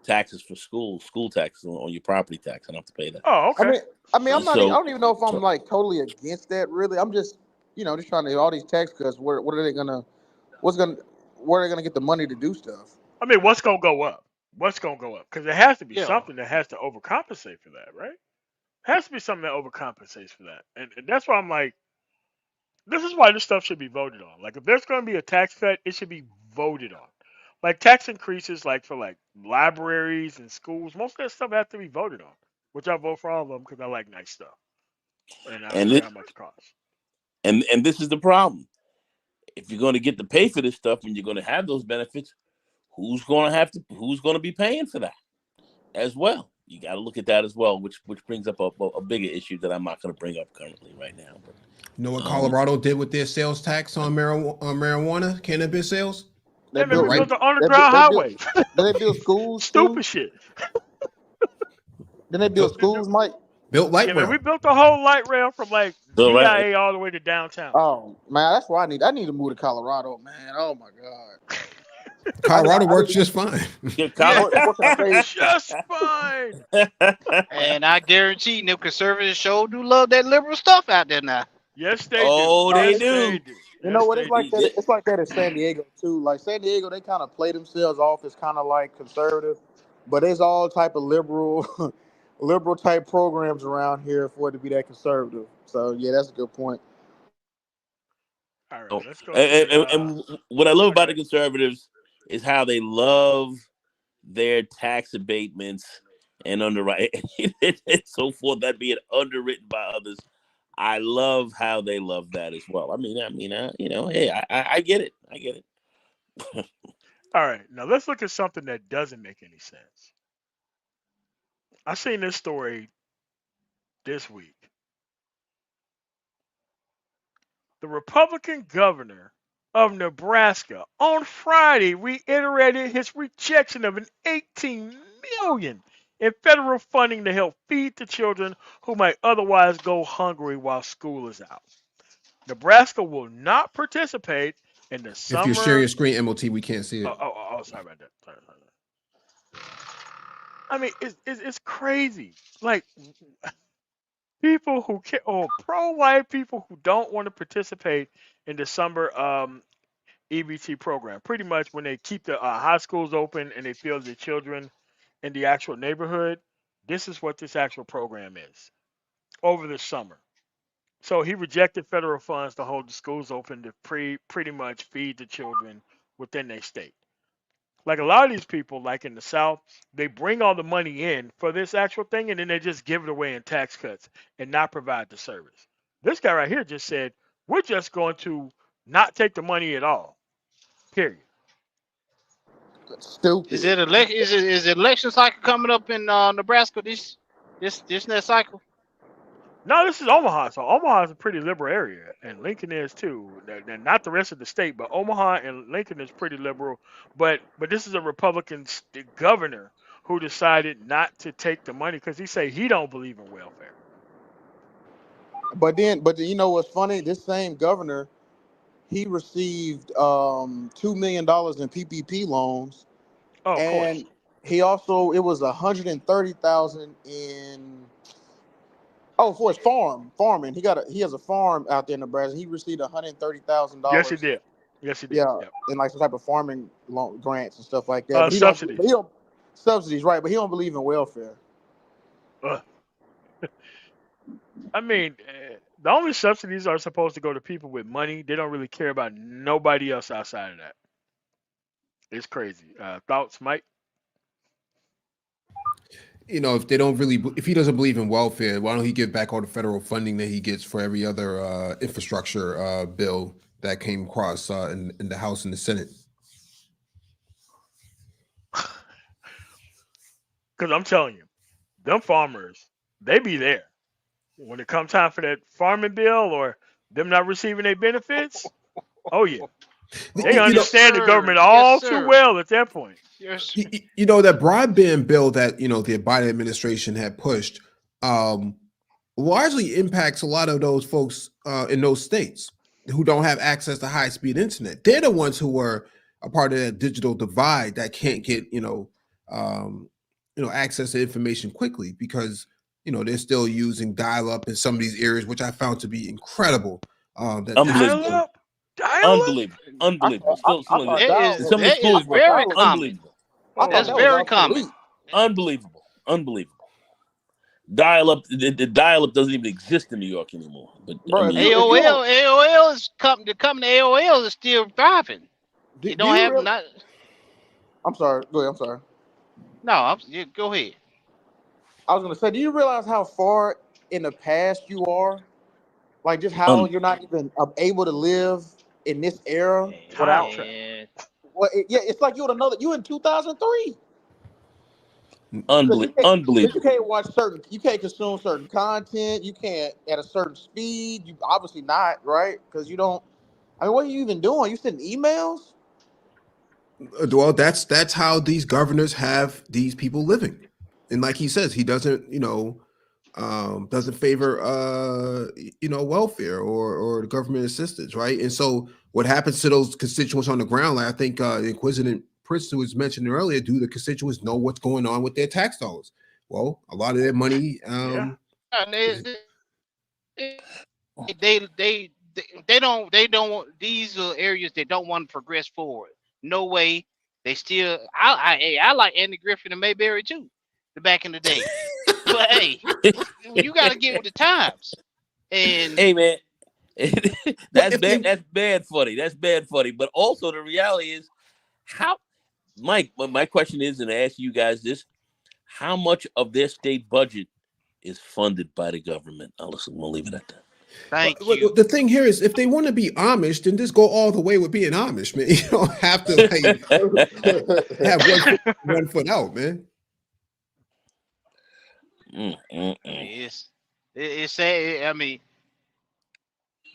taxes for school taxes on your property tax. I don't have to pay that. Oh, I okay. mean, I mean, And I so, don't even know if I'm so like totally against that. Really, I'm just trying to all these tax cuts. What are they gonna? What's gonna? Where are they gonna get the money to do stuff? I mean, what's gonna go up? What's gonna go up? Because there has to be Yeah. something that has to overcompensate for that, right? Has to be something that overcompensates for that, and that's why I'm like, this is why this stuff should be voted on. Like, if there's gonna be a tax cut, it should be voted on. Like tax increases, like for like libraries and schools, most of that stuff has to be voted on. Which I vote for all of them because I like nice stuff, and I don't and care this, how much it costs. and this is the problem. If you're going to get to pay for this stuff and you're going to have those benefits, who's going to be paying for that as well? You got to look at that as well, which brings up a bigger issue that I'm not going to bring up currently right now. But You know what Colorado did with their sales tax on marijuana, cannabis sales? They Hey man, Went we built right, built school. the underground They built. highway. Did they build schools too? Stupid shit. Then they build built, schools, Mike. built light Yeah, man, we rail. built the whole light rail from like so right, DIA all the way to downtown. Oh man, that's why I need to move to Colorado, man. Oh my god. Colorado I works need just fine. yeah, Yeah, what can I say? just fine. And I guarantee them conservatives sure do love that liberal stuff out there now. Yes, they do. oh, they Yes, they do. do. You know Yes, what? they It's like do. that. It's like that in San Diego too. Like San Diego, they kind of play themselves off as kind of like conservative, but there's all type of liberal, liberal type programs around here for it to be that conservative. So yeah, that's a good point. All right, Oh, let's go to the. and what I love I about got the it. conservatives is how they love their tax abatements and underwrite and so forth, that being underwritten by others. I love how they love that as well. Hey, I get it. I get it. All right, now let's look at something that doesn't make any sense. I seen this story this week. The Republican governor of Nebraska on Friday reiterated his rejection of an 18 million in federal funding to help feed the children who might otherwise go hungry while school is out. Nebraska will not participate in the If you're sharing your summer. screen, MOT, we can't see it. Sorry about that. Sorry. I mean, it's crazy. Like people who can, or pro-life people who don't want to participate in the summer EBT program. Pretty much when they keep the high schools open and they field the children in the actual neighborhood, this is what this actual program is over the summer. So he rejected federal funds to hold the schools open to pretty much feed the children within their state. Like a lot of these people, like in the South, they bring all the money in for this actual thing and then they just give it away in tax cuts and not provide the service. This guy right here just said, we're just going to not take the money at all. Period. That's Is stupid. it election cycle coming up in Nebraska this next cycle? No, this is Omaha. So Omaha is a pretty liberal area, and Lincoln is too. Not the rest of the state, but Omaha and Lincoln is pretty liberal. But this is a Republican governor who decided not to take the money because he say he don't believe in welfare. But then, you know what's funny? This same governor, he received $2 million in PPP loans, Oh, of and course. he also it was 130,000 in for his farming. He has a farm out there in Nebraska. He received Yes, he $130,000. did. Yes, he did. Yeah, Yep. in like some type of farming loan grants and stuff like that. But he Subsidies. don't subsidies, right? But he don't believe in welfare. Ugh. I mean, The only subsidies are supposed to go to people with money. They don't really care about nobody else outside of that. It's crazy. Thoughts, Mike? If they don't really, if he doesn't believe in welfare, why don't he give back all the federal funding that he gets for every other infrastructure bill that came across in the House and the Senate? Because I'm telling you, them farmers, they be there. When it comes time for that farming bill or them not receiving their benefits, oh yeah. They You know, Yes, understand the sir. government Yes, all too sir. well at that point. Yes. that broadband bill that the Biden administration had pushed largely impacts a lot of those folks in those states who don't have access to high speed internet. They're the ones who are a part of that digital divide that can't get access to information quickly because they're still using dial up in some of these areas, which I found to be incredible. That this is Dial Unbelievable. still up, dial up. Unbelievable. Unbelievable. I Still thought That dial in is was some of the that schools is I thought working. very dial was common. Unbelievable. I thought That's Oh that was very man. common. obsolete. Unbelievable. Unbelievable. Dial up the dial up doesn't even exist in New York anymore. But I Bro, mean, if you don't AOL is the company AOL is still thriving. It do don't you have real not. I'm sorry, go ahead, I'm sorry. No, go ahead. I was gonna say, do you realize how far in the past you are? Like just how un, you're not even able to live in this era Time without travel. Man, yeah, it's like you in 2003. Because you unbelievable. can't watch certain, you can't consume certain content, you can't at a certain speed. You obviously not, right? Because you don't. I mean, what are you even doing? You sending emails? well, that's how these governors have these people living, and like he says, he doesn't doesn't favor welfare or government assistance, right? And so what happens to those constituents on the ground? Like I think Inquisitive Prince was mentioned earlier, do the constituents know what's going on with their tax dollars? Well, a lot of their money Yeah. and is, they don't want these are areas they don't want to progress forward. No way. They still. I like Andy Griffin and Mayberry too, the back in the day. But hey, you got to get with the times. And Hey man, well, that's if bad. they That's bad funny. That's bad funny. But also the reality is how Mike. My question is, and I ask you guys this: how much of their state budget is funded by the government? We'll leave it at that. thank But you. the thing here is, if they want to be Amish, then just go all the way with being Amish, man. You don't have to like have one foot out, man. I mean, it's sad. I mean,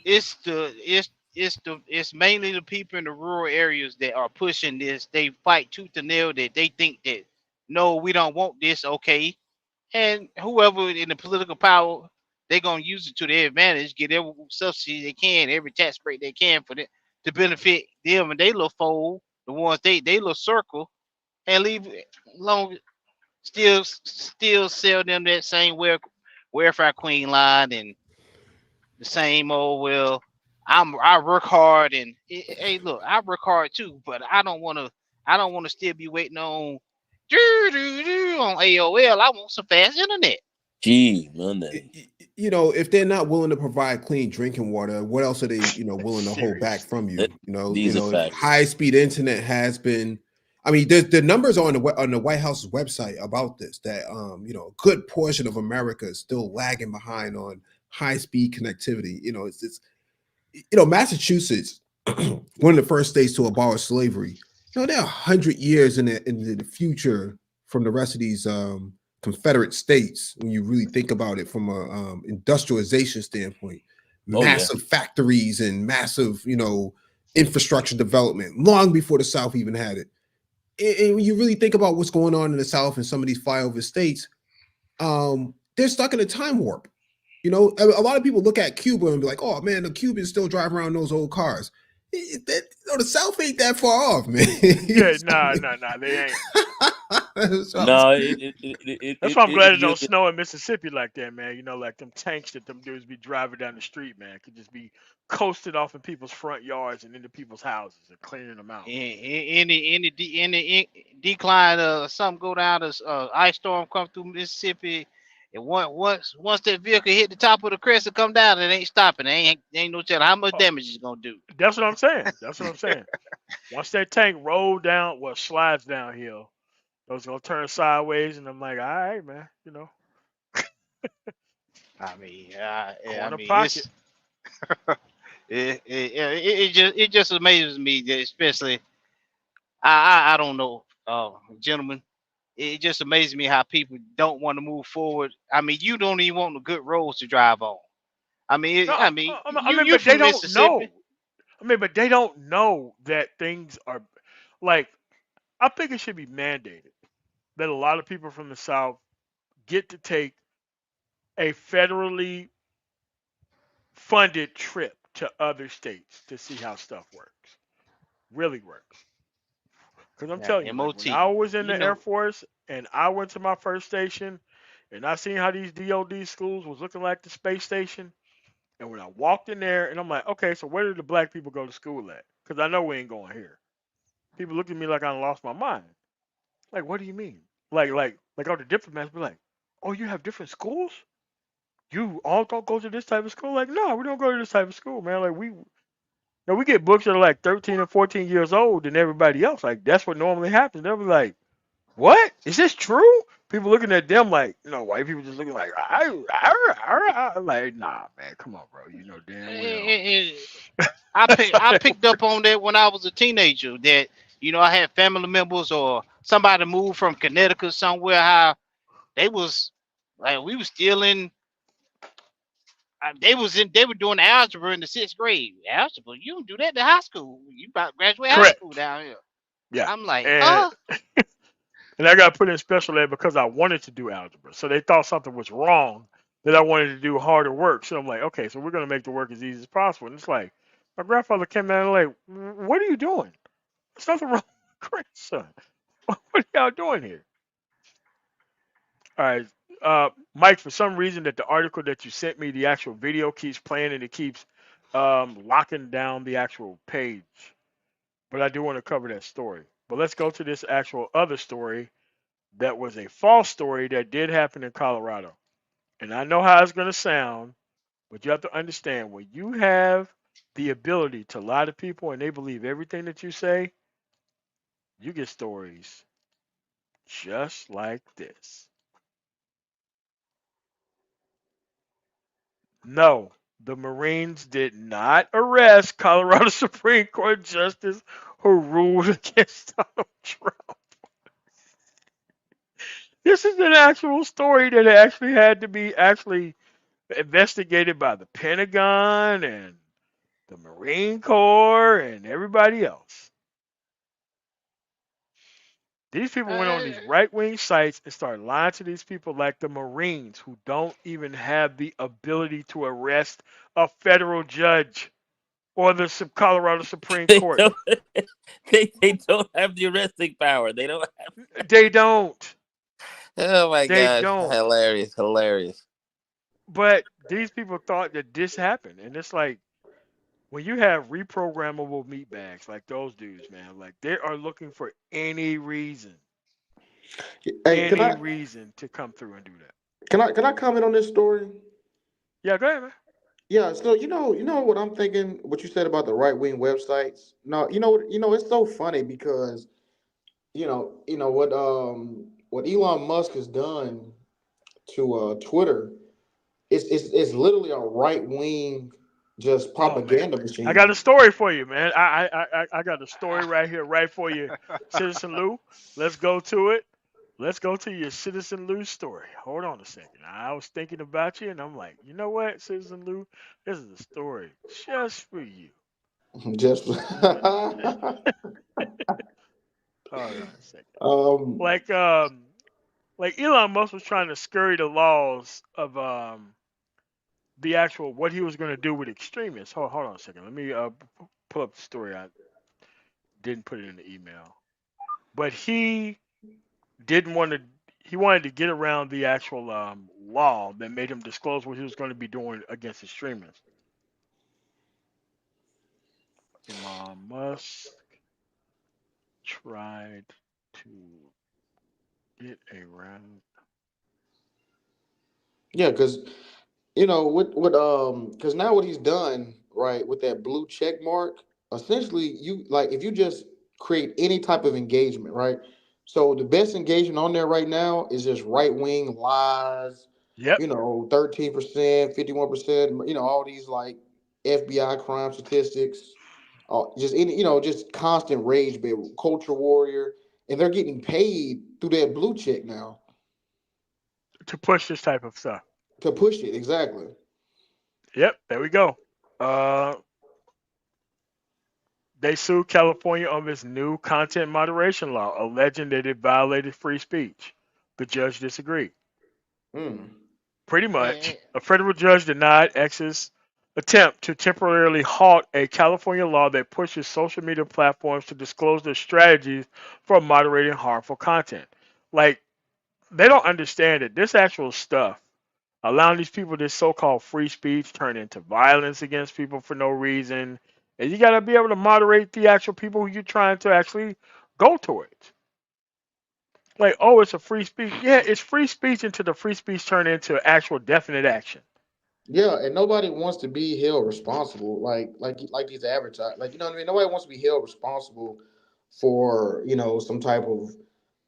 it's the it's mainly the people in the rural areas that are pushing this. They fight tooth and nail that they think that no, we don't want this. Okay, and whoever in the political power, they're gonna use it to their advantage, get every subsidy they can, every tax break they can for them to benefit them and they little fold, the ones they little circle, and leave it alone. Still sell them that same welfare queen line and the same old well. I work hard and hey look, I work hard too, but I don't want to still be waiting on on AOL. I want some fast internet. Gee, Monday. If they're not willing to provide clean drinking water, what else are they, willing to hold back Serious. from you? These are If facts. high speed internet has been, I mean, the numbers are on the White House's website about this. That a good portion of America is still lagging behind on high speed connectivity. It's Massachusetts, one of the first states to abolish slavery. They're 100 years in the future from the rest of these Confederate states. When you really think about it from a industrialization standpoint, Oh yeah. massive factories and massive, infrastructure development long before the South even had it. And when you really think about what's going on in the South and some of these flyover states, they're stuck in a time warp. A lot of people look at Cuba and be like, "Oh man, the Cubans still drive around those old cars." The South ain't that far off, man. Yeah, nah, they ain't. So, No, That's why I'm glad it it don't really. snow in Mississippi like that, man. Like them tanks that them dudes be driving down the street, man, could just be coasted off in people's front yards and into people's houses and cleaning them out. Any decline something go down, ice storm come through Mississippi, And once that vehicle hit the top of the crest and come down, it ain't stopping. Ain't no telling how much Oh, damage it's gonna do. that's what I'm saying. That's what I'm saying. Once that tank rolled down, well, slides downhill, it was gonna turn sideways, and I'm like, all right, man, I mean, yeah, I corner mean, pocket. it's it just amazes me that especially I don't know, gentlemen. It just amazes me how people don't want to move forward. I mean, you don't even want the good roads to drive on. I mean, No, I mean, you but they from don't know. Mississippi. I mean, but they don't know that things are like. I think it should be mandated that a lot of people from the South get to take a federally funded trip to other states to see how stuff works. Really works. Because I'm Yeah, telling you, like when I MOT. was in You the Air know, Force and I went to my first station and I seen how these DOD schools was looking like the space station. And when I walked in there and I'm like, okay, so where did the black people go to school at? Because I know we ain't going here. People looked at me like I lost my mind. Like, what do you mean? Like all the diplomats be like, oh, you have different schools? You all don't go to this type of school? Like, no, we don't go to this type of school, man. Like we get books that are like 13 and 14 years old than everybody else. Like that's what normally happens. They'll be like, what? Is this true? People looking at them like, white people just looking like, I'm like, nah, man, come on, bro. You know damn well. eh, I picked up on that when I was a teenager. That I had family members or somebody moved from Connecticut somewhere. How they was like we was still in. They were doing algebra in the sixth grade. Algebra, you don't do that in high school. You about to graduate high school Correct. down here. Yeah. I'm like, And huh? and I got put in special ed because I wanted to do algebra. So they thought something was wrong that I wanted to do harder work. So I'm like, okay, so we're gonna make the work as easy as possible. And it's like my grandfather came out and like, what are you doing? There's nothing wrong with grandson. What are y'all doing here? All right. Mike, for some reason that the article that you sent me, the actual video keeps playing and it keeps locking down the actual page. But I do want to cover that story. But let's go to this actual other story that was a false story that did happen in Colorado. And I know how it's going to sound, but you have to understand when you have the ability to lie to people and they believe everything that you say, you get stories just like this. No, the Marines did not arrest Colorado Supreme Court Justice who ruled against Donald Trump. This is an actual story that actually had to be actually investigated by the Pentagon and the Marine Corps and everybody else. These people went on Uh, these right wing sites and started lying to these people like the Marines who don't even have the ability to arrest a federal judge or the Colorado Supreme They Court. don't. They don't have the arresting power. They don't. They don't. Oh my They gosh! don't. Hilarious! Hilarious! But these people thought that this happened. And it's like when you have reprogrammable meat bags like those dudes, man, like they are looking for Hey, any reason to come through and do that. can I comment on this story? Yeah, go ahead, man. Yeah, so you know what I'm thinking. What you said about the right wing websites. No, it's so funny because what Elon Musk has done to Twitter is literally a right wing just Oh man, propaganda I got machine. a story for you, man. I got a story right here, right for you, Citizen Lou. Let's go to it. Let's go to your Citizen Lou story. Hold on a second. I was thinking about you, and I'm like, you know what, Citizen Lou, this is a story just for you. Just Hold on a second. um Like like Elon Musk was trying to scurry the laws of the actual what he was going to do with extremists. Hold on a second. Let me pull up the story. I didn't put it in the email, but he didn't want to. He wanted to get around the actual law that made him disclose what he was going to be doing against extremists. Elon Musk tried to get around. Yeah, because because now what he's done, right, with that blue check mark, essentially you like if you just create any type of engagement, right? So the best engagement on there right now is just right wing lies, Yep. 13%, 51%, all these like FBI crime statistics, just any, just constant rage bait, culture warrior, and they're getting paid through that blue check now To push this type of stuff. to push it. Exactly. Yep. There we go. Uh, they sued California on this new content moderation law, alleging that it violated free speech. The judge disagreed. Mm. Pretty Man, much, a federal judge denied X's attempt to temporarily halt a California law that pushes social media platforms to disclose their strategies for moderating harmful content. Like, they don't understand it. This actual stuff, allowing these people this so-called free speech turn into violence against people for no reason. And you got to be able to moderate the actual people who you're trying to actually go towards. Like, oh, it's a free speech. Yeah, it's free speech until the free speech turn into actual definite action. Yeah, and nobody wants to be held responsible, like these advertise, like what I mean. Nobody wants to be held responsible for some type of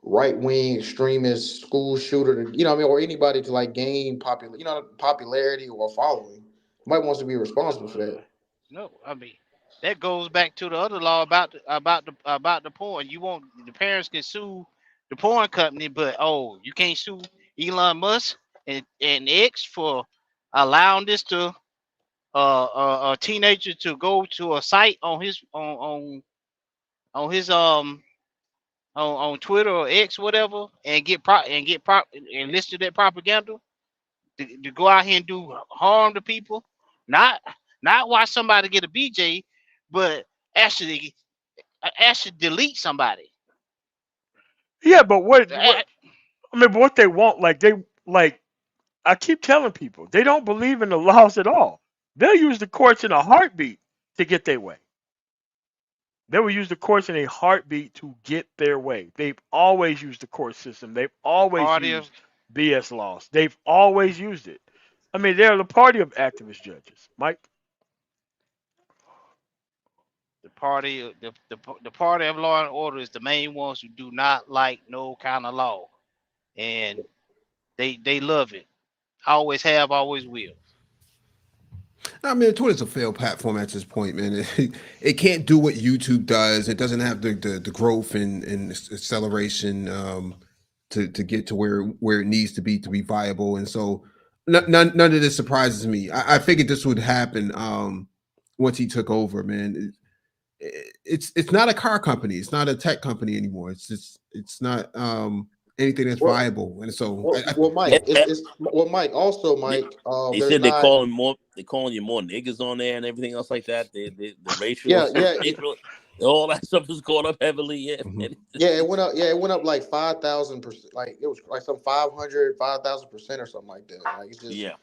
right wing extremist school shooter, to, what I mean, or anybody to like gain popularity or following. Nobody wants to be responsible for that. no, I mean that goes back to the other law about the porn. You want the parents can sue the porn company, but oh, you can't sue Elon Musk and X for allowing this to a teenager to go to a site on his on Twitter or X whatever and and listen to that propaganda to go out here and do harm to people, not not watch somebody get a BJ, but actually actually delete somebody. Yeah, but what Uh, I mean, what they want, like I keep telling people, they don't believe in the laws at all. They'll use the courts in a heartbeat to get their way. They will use the courts in a heartbeat to get their way. They've always used the court system. They've the always party of used BS laws. They've always used it. I mean, they're the party of activist judges, Mike. the party of law and order is the main ones who do not like no kind of law, and they love it. Always have, always will. I mean, Twitter's a failed platform at this point, man. It can't do what YouTube does. It doesn't have the growth and acceleration to get to where it needs to be viable. And so none of this surprises me. I figured this would happen once he took over, man. It's not a car company. It's not a tech company anymore. It's not anything that's Well, viable. And so Mike, Eh, eh, Mike. Also, They, Mike, they there's said they're not. calling more. They're calling you more niggas on there and everything else like that. The racial, Yeah, yeah, racial, all that stuff is going up heavily. Yeah, mhm. man. yeah. It went up. Yeah, it went up like 5,000%. Like it was like some 5,000% or something like that. Like it's just Yeah.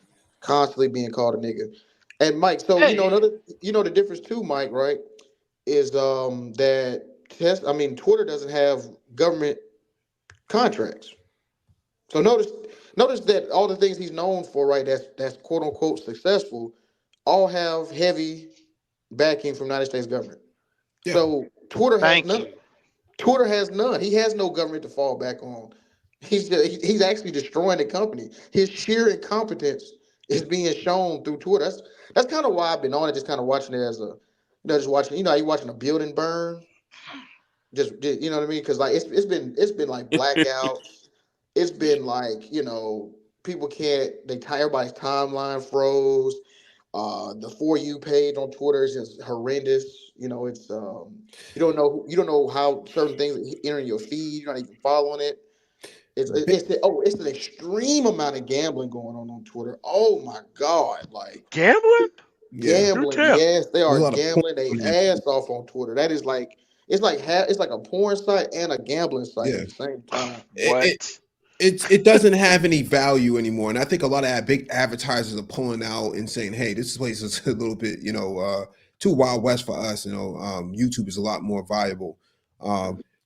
constantly being called a nigga. And Mike, so Hey, the difference too, Mike, right? Is that Twitter doesn't have government contracts. So notice that all the things he's known for, right? That's quote unquote successful, all have heavy backing from the United States government. Yeah. So Twitter has thank none. you. Twitter has none. He has no government to fall back on. He's actually destroying the company. His sheer incompetence is being shown through Twitter. That's kind of why I've been on it, just kind of watching it as just watching. You watching a building burn. Just you know what I mean? Because like it's been like blackouts. It's been like people can't. Everybody's timeline froze. The For You page on Twitter is just horrendous. It's you don't know how certain things enter your feed. You're not even following it. It's an extreme amount of gambling going on Twitter. Oh my God, like Gambling? Yeah. Do gambling. tell. Yes, they There's are a lot of porn gambling they on there. ass off on Twitter. That is like it's like a porn site and a gambling site Yeah. at the same time. It, What? it doesn't have any value anymore, and I think a lot of big advertisers are pulling out and saying, "Hey, this place is a little bit, too wild west for us." YouTube is a lot more valuable.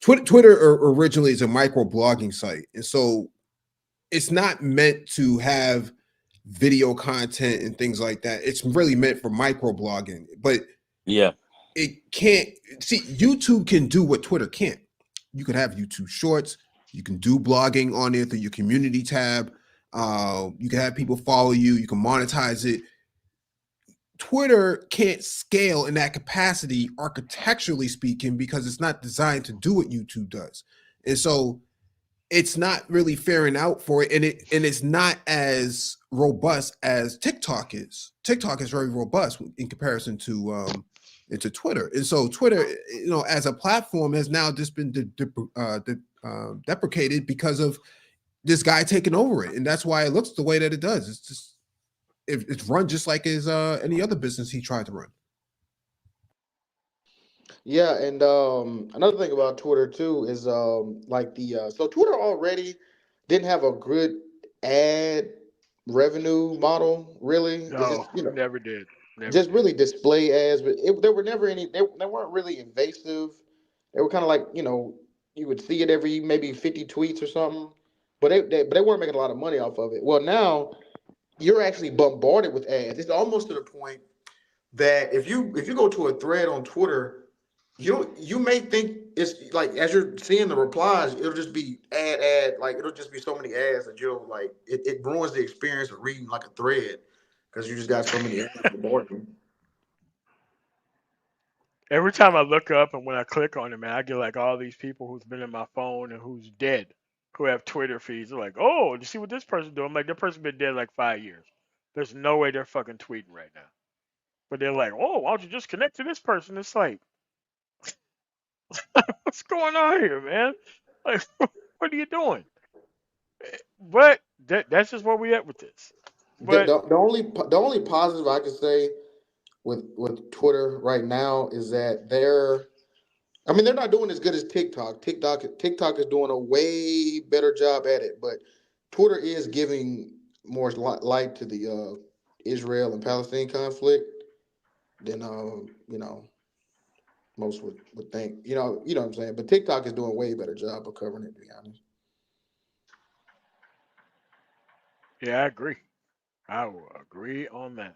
Twitter originally is a micro blogging site, and so it's not meant to have video content and things like that. It's really meant for microblogging, but Yeah. it can't. See, YouTube can do what Twitter can't. You could have YouTube Shorts. You can do blogging on there through your community tab. You can have people follow you. You can monetize it. Twitter can't scale in that capacity, architecturally speaking, because it's not designed to do what YouTube does, and so it's not really faring out for it, and it's not as robust as TikTok is. TikTok is very robust in comparison to into Twitter, and so Twitter, as a platform, has now just been deprecated because of this guy taking over it, and that's why it looks the way that it does. It's just it's run just like as any other business he tried to run. Yeah, and another thing about Twitter too is like the so Twitter already didn't have a good ad revenue model. Really, it's No, just never did. Never just did. really display ads, but there were never any. They weren't really invasive. They were kind of like you would see it every maybe 50 tweets or something, but they weren't making a lot of money off of it. Well, now you're actually bombarded with ads. It's almost to the point that if you go to a thread on Twitter, you may think it's like as you're seeing the replies, it'll just be like it'll just be so many ads that you'll like it ruins the experience of reading like a thread because you just got so many ads bombarding. Every time I look up and when I click on it, man, I get like all these people who's been in my phone and who's dead, who have Twitter feeds. They're like, oh, you see what this person doing? I'm like, that person been dead like 5 years. There's no way they're fucking tweeting right now. But they're like, oh, why don't you just connect to this person? It's like, what's going on here, man? Like, what are you doing? But that's just where we at with this. The, But the, the only the only positive I can say with Twitter right now is that I mean, they're not doing as good as TikTok. TikTok is doing a way better job at it, but Twitter is giving more light to the Israel and Palestine conflict than most would think. You know what I'm saying. But TikTok is doing a way better job of covering it. To be honest, yeah, I agree. I will agree on that.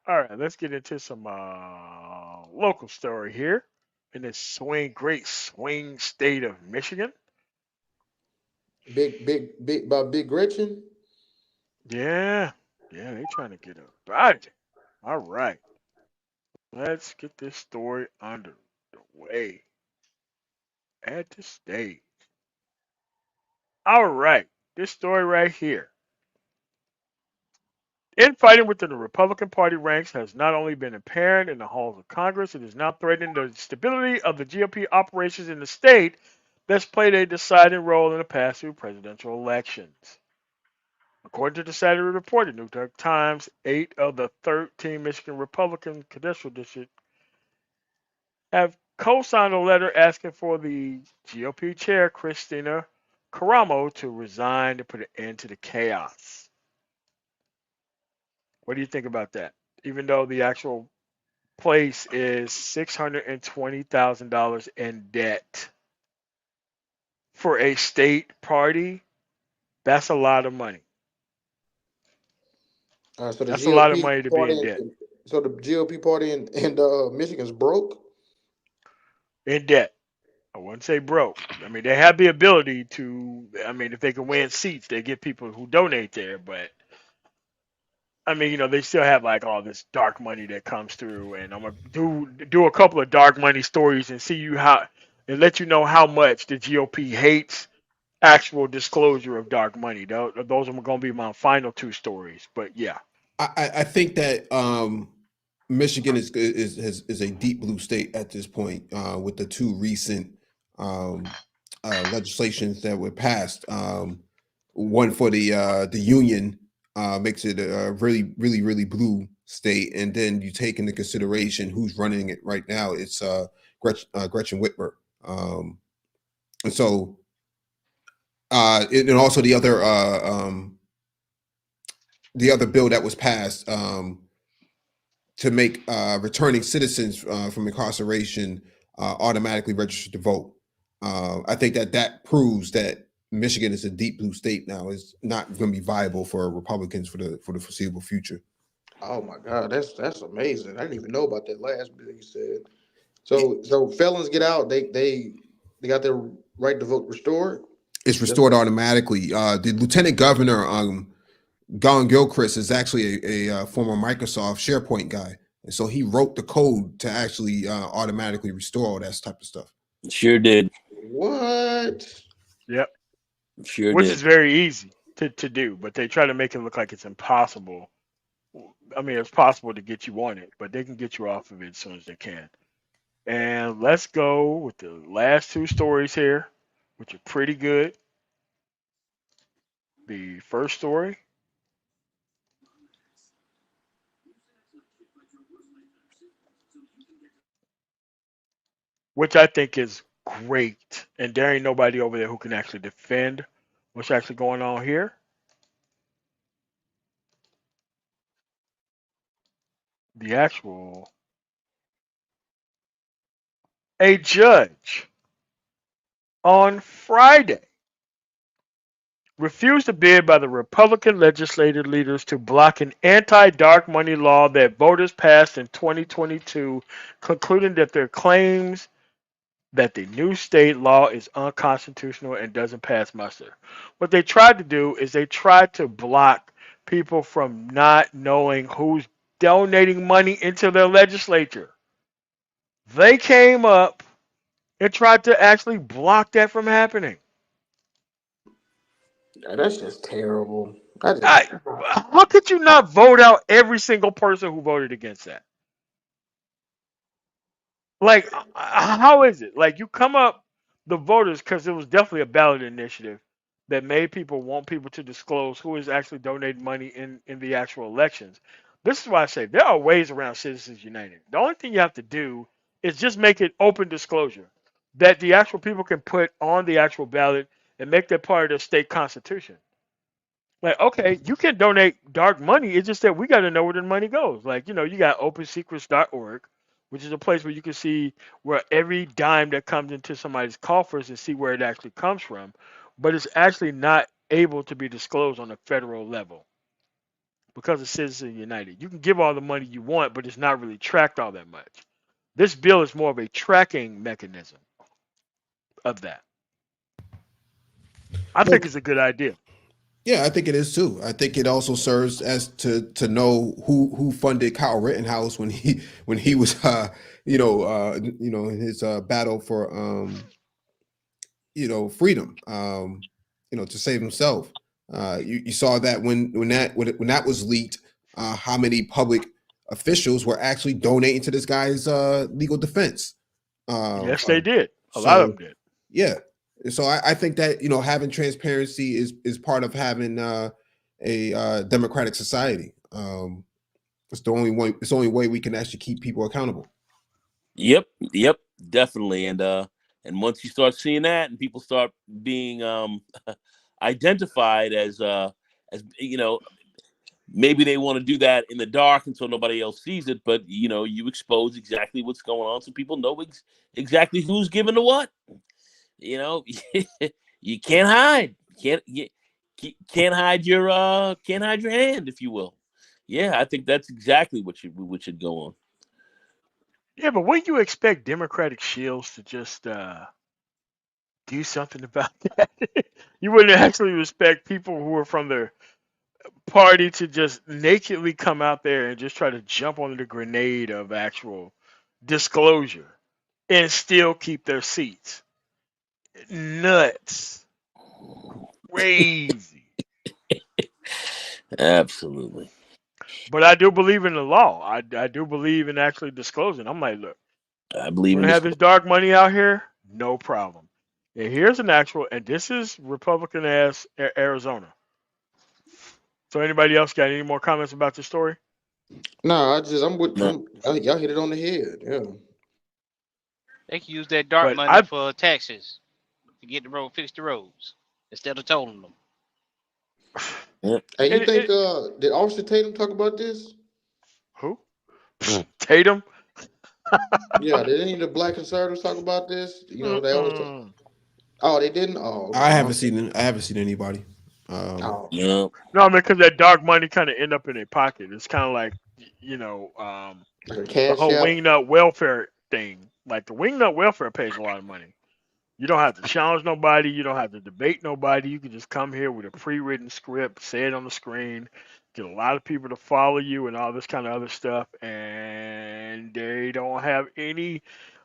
All right, let's get into some local story here in this great swing state of Michigan. big by Big Gretchen. Yeah, yeah, they trying to get a budget. All right, let's get this story under the way at the stage. All right, this story right here. Infighting within the Republican Party ranks has not only been apparent in the halls of Congress, it is now threatening the stability of the GOP operations in the state that's played a deciding role in the past two presidential elections. According to the Saturday report, the New York Times, 8 of the 13 Michigan Republican congressional districts have co-signed a letter asking for the GOP chair, Christina Caramo, to resign to put an end to the chaos. What do you think about that? Even though the actual place is $620,000 in debt for a state party, that's a lot of money. So the That's a lot of GOP money to be in party, debt. so the GOP party in Michigan's broke. In debt. I wouldn't say broke. I mean, they have the ability to. I mean, if they can win seats, they get people who donate there. But I mean, they still have like all this dark money that comes through, and I'm gonna do a couple of dark money stories and see you how and let you know how much the GOP hates actual disclosure of dark money. Those are going to be my final two stories. But yeah, I think that Michigan is a deep blue state at this point with the two recent um, legislations that were passed. One for the union makes it a really blue state, and then you take into consideration who's running it right now. It's Gretchen Whitmer, and so and also the other bill that was passed. To make returning citizens from incarceration automatically registered to vote. I think that proves that Michigan is a deep blue state now. It's not going to be viable for Republicans for the foreseeable future. Oh my God, that's amazing. I didn't even know about that last bit you said. So felons get out. They got their right to vote restored. It's That's restored automatically. The lieutenant governor, Gon Gilchrist, is actually a former Microsoft SharePoint guy, and so he wrote the code to actually automatically restore all that type of stuff. Sure did. what. Yep. Sure Which did. is very easy to do, but they try to make it look like it's impossible. I mean, it's possible to get you on it, but they can get you off of it as soon as they can. And let's go with the last two stories here, which are pretty good. The first story, which I think is great, and there ain't nobody over there who can actually defend what's actually going on here. The actual a judge on Friday refused a bid by the Republican legislative leaders to block an anti-dark money law that voters passed in 2022, concluding that their claims that the new state law is unconstitutional and doesn't pass muster. What they tried to do is they tried to block people from not knowing who's donating money into their legislature. They came up and tried to actually block that from happening. That's just terrible. I just I, how could you not vote out every single person who voted against that? Like, how is it? Like, you come up, the voters, because it was definitely a ballot initiative that made people want people to disclose who is actually donating money in the actual elections. This is why I say there are ways around Citizens United. The only thing you have to do is just make it open disclosure that the actual people can put on the actual ballot and make that part of their state constitution. Like, okay, you can donate dark money. It's just that we got to know where the money goes. Like, you got opensecrets.org, which is a place where you can see where every dime that comes into somebody's coffers and see where it actually comes from. But it's actually not able to be disclosed on a federal level because of Citizens United. You can give all the money you want, but it's not really tracked all that much. This bill is more of a tracking mechanism of that. I Well, think it's a good idea. yeah, I think it is too. I think it also serves as to know who funded Kyle Rittenhouse when he was in his battle for freedom, to save himself. You saw that when that was leaked, how many public officials were actually donating to this guy's legal defense. Yes, they did. A lot of So them did. yeah, so I think that having transparency is part of having a democratic society. It's the only way. It's the only way we can actually keep people accountable. Yep, definitely. And once you start seeing that, and people start being identified as maybe they want to do that in the dark until nobody else sees it, but you expose exactly what's going on, so people know exactly who's giving to what. You can't hide. Can't hide your hand, if you will. Yeah, I think that's exactly what should go on. Yeah, but wouldn't you expect Democratic shields to just do something about that? You wouldn't actually respect people who are from the party to just nakedly come out there and just try to jump on the grenade of actual disclosure and still keep their seats. Nuts. Crazy. Absolutely. But I do believe in the law. I do believe in actually disclosing. I'm like, look, I you believe want in to this. have this dark money out here? No problem. And here's an actual, and this is Republican ass Arizona. So anybody else got any more comments about the story? No, I'm with No. y'all hit it on the head. Yeah. They can use that dark But money for taxes to get the road, fix the roads instead of tolling them. Yeah. Hey, you it, think it, did Officer Tatum talk about this? who? Tatum? Yeah, did any of the black conservatives talk about this? They always talk. Mm-mm. Oh, they didn't. Oh, okay. I haven't seen anybody. Oh, Yeah. No, I mean, because that dark money kind of end up in their pocket. It's kind of like, you know, like a the cash whole app. wingnut welfare thing. Like the wingnut welfare pays a lot of money. You don't have to challenge nobody. You don't have to debate nobody. You can just come here with a pre-written script, say it on the screen, get a lot of people to follow you, and all this kind of other stuff. And they don't have any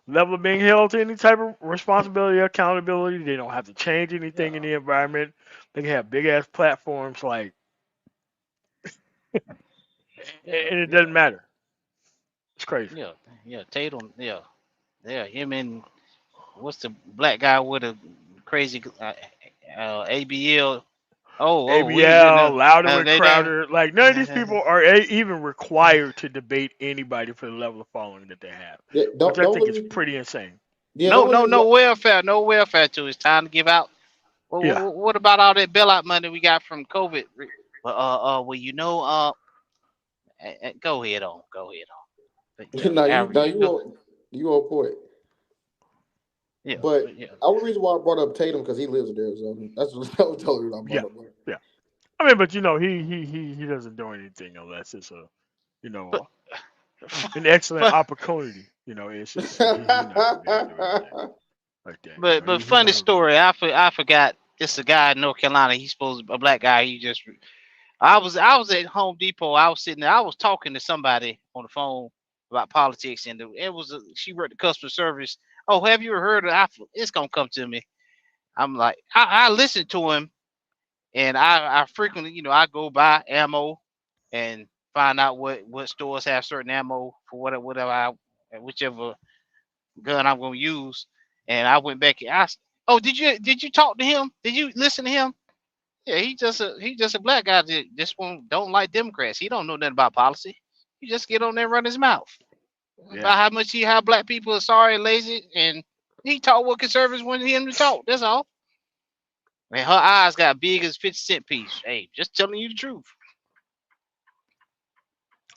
level of being held to any type of responsibility or accountability. They don't have to change anything in Yeah, the environment. They can have big ass platforms like, yeah, and it yeah, doesn't matter. It's crazy. yeah, yeah. Tatum, yeah, yeah. Him and what's the black guy with a crazy ABL? We was in ABL, there. Louder and They done. Crowder, like none of these people are even required to debate anybody for the level of following that they have, Yeah, which don't I don't think let is me. pretty insane. Yeah, the No, only no, reason why. no welfare, no welfare too. It's time to give out. Well, Yeah, what about all that bailout money we got from COVID? Well, go ahead on, go ahead on. But yeah, Now you however now you you know, on point. yeah, But but yeah, the only reason why I brought up Tatum because he lives there, so that was the only reason I yeah, brought up Blair. yeah. I mean, but you know, he doesn't do anything unless it's a, you but know, an excellent but opportunity. You know, he not gonna be able to do anything like that. You know, but he funny not gonna be able story. to. I forgot. It's a guy in North Carolina. He's supposed to be a black guy. He just I was at Home Depot. I was sitting there. I was talking to somebody on the phone about politics, and she worked the customer service. Oh, have you ever heard of? It's gonna come to me. I'm like, I listen to him, and I frequently, I go buy ammo and find out what stores have certain ammo for whichever gun I'm gonna use. And I went back and asked, oh, did you talk to him? Did you listen to him? Yeah, he just a black guy that just don't like Democrats. He don't know nothing about policy. He just get on there and run his mouth Yeah. about how black people are sorry and lazy, and he talk what conservatives want him to talk. That's all. Man, her eyes got big as 50 cent piece. Hey, just telling you the truth.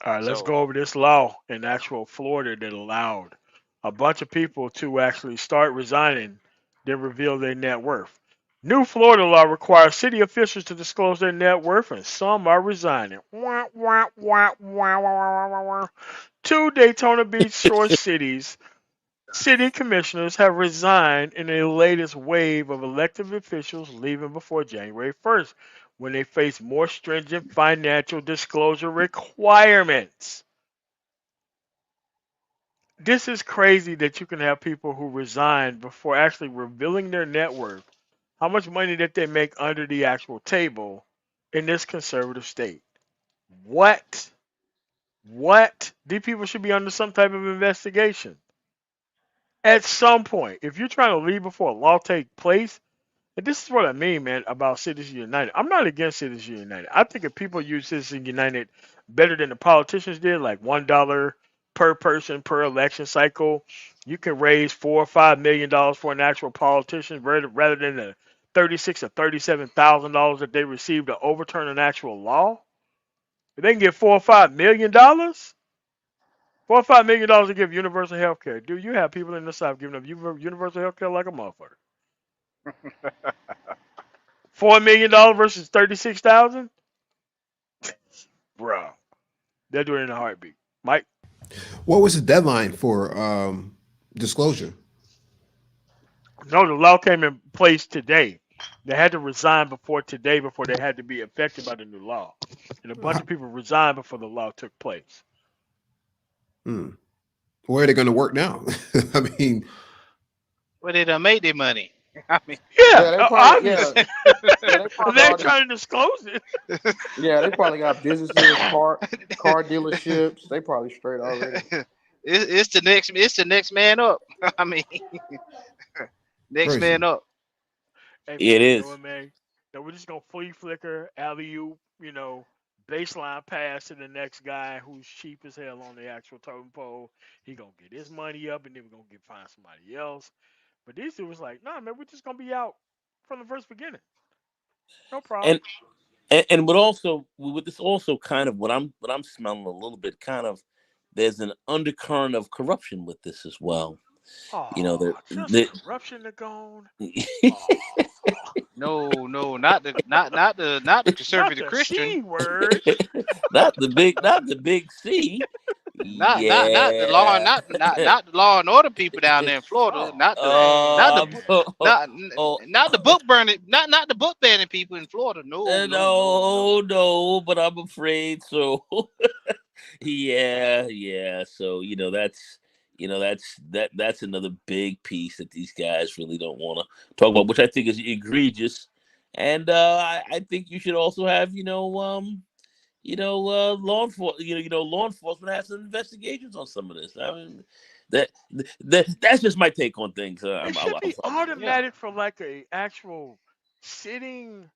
All right, let's So go over this law in actual Florida that allowed a bunch of people to actually start resigning, then reveal their net worth. New Florida law requires city officials to disclose their net worth, and some are resigning. Wah, wah, wah, wah, wah, wah, wah, wah. Two Daytona Beach shore cities city commissioners have resigned in the latest wave of elected officials leaving before January 1st when they face more stringent financial disclosure requirements. This is crazy that you can have people who resign before actually revealing their net worth, how much money that they make under the actual table in this conservative state. What? What? These people should be under some type of investigation. At some point, if you're trying to leave before a law takes place, and this is what I mean, man, about Citizens United. I'm not against Citizens United. I think if people use Citizens United better than the politicians did, like $1 per person per election cycle, you can raise $4 or $5 million for an actual politician rather than the 36 or $37,000 that they received to overturn an actual law. If they can get $4 or $5 million, $4 or $5 million to give universal health care. Dude, you have people in the South giving up universal health care like a motherfucker. $4 million versus 36,000, bro. They're doing it in a heartbeat. Mike, What was the deadline for disclosure? no, the law came in place today. They had to resign before today before they had to be affected by the new law, and a bunch How- of people resigned before the law took place. hmm. Where are they going to work now? I mean, where they done made their money. I mean, Yeah, Yeah, they probably obviously. they probably They're already trying to disclose it. they probably got businesses, car dealerships. They probably straight already. it's the next man up. I mean, next crazy. man up. Hey It man, you know is. what, man? That we're just gonna flea flicker, alley oop, baseline pass to the next guy who's cheap as hell on the actual totem pole. He gonna get his money up, and then we're gonna find somebody else. But these dudes was like, nah, man, we're just gonna be out from the first beginning. No problem. And and what also with this also kind of what I'm smelling a little bit kind of there's an undercurrent of corruption with this as well. You know, Oh, just they're corruption to gone. Oh, not the not conservative the Christian. C word. not the big C. Not the law, Yeah. not the law and order people down there in Florida. Oh Not the man. Oh, book oh, not the book burning, not the book banning people in Florida. No. no, but I'm afraid so. Yeah. So that's another big piece that these guys really don't want to talk about, which I think is egregious. And I think you should also have law enforcement. Law enforcement has some investigations on some of this. I mean, that's just my take on things. It should be Yeah. automatic for like a actual sitting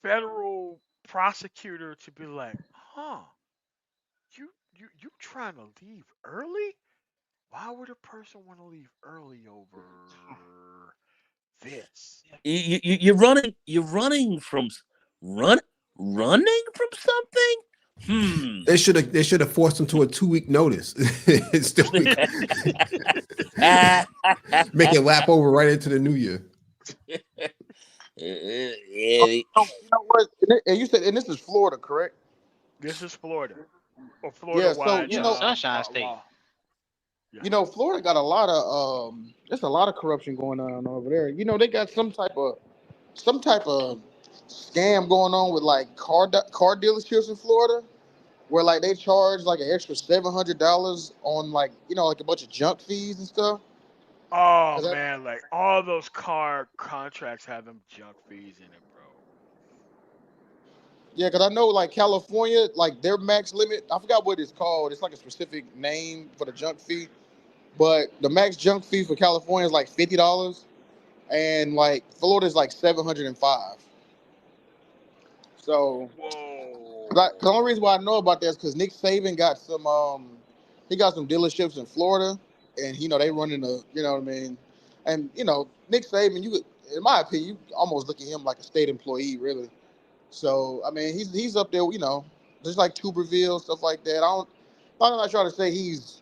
federal prosecutor to be like, huh, you trying to leave early? Why would a person want to leave early over this? You're running from running from something. They should have forced them to a 2 week notice. It's still make it lap over right into the new year. Yeah, You know what? And you said, and this is Florida, correct? This is Florida, or Florida Yeah. So wide you Yeah, know, Sunshine State. law. Yeah. Florida got a lot of there's a lot of corruption going on over there. They got some type of scam going on with like car dealerships in Florida, where like they charge like an extra $700 on like a bunch of junk fees and stuff. Oh 'Cause man, like all those car contracts have them junk fees in it, bro. Yeah, because I know like California, like their max limit, I forgot what it's called. It's like a specific name for the junk fee, but the max junk fee for California is like $50, and like Florida is like 705. So, cause the only Whoa. reason why I know about that is because Nick Saban got he got some dealerships in Florida, and they run into, what I mean, and Nick Saban, in my opinion, you almost look at him like a state employee, really. So I mean, he's up there, just like Tuberville, stuff like that. I'm not trying to say he's,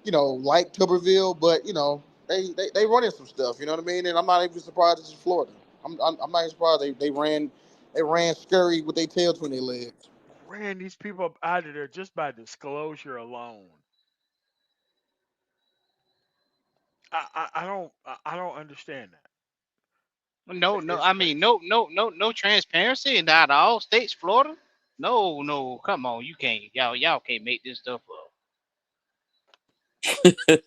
like Tuberville, but they running some stuff, you know what I mean? And I'm not even surprised it's Florida. I'm not even surprised they ran scurry with their tail between their legs. Ran these people up out of there just by disclosure alone. I don't understand that. No, no. It's I mean, crazy. no transparency in out all states, Florida. No. Come on, you can't. Y'all can't make this stuff up.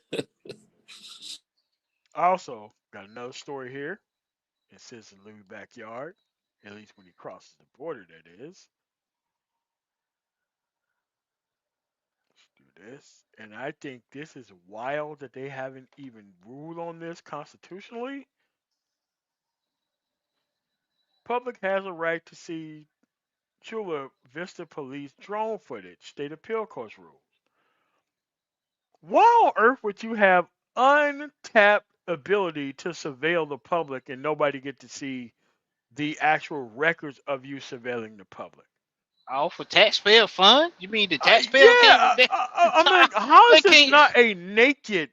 Also, got another story here. It says in Louis' backyard, at least when he crosses the border, that is. Let's do this. And I think this is wild that they haven't even ruled on this constitutionally. Public has a right to see Chula Vista Police drone footage, state appeal course rules. Why on earth would you have untapped ability to surveil the public and nobody get to see the actual records of you surveilling the public? All for taxpayer fund? You mean the Yeah, taxpayer can't? I mean, how They is this can't. not a naked?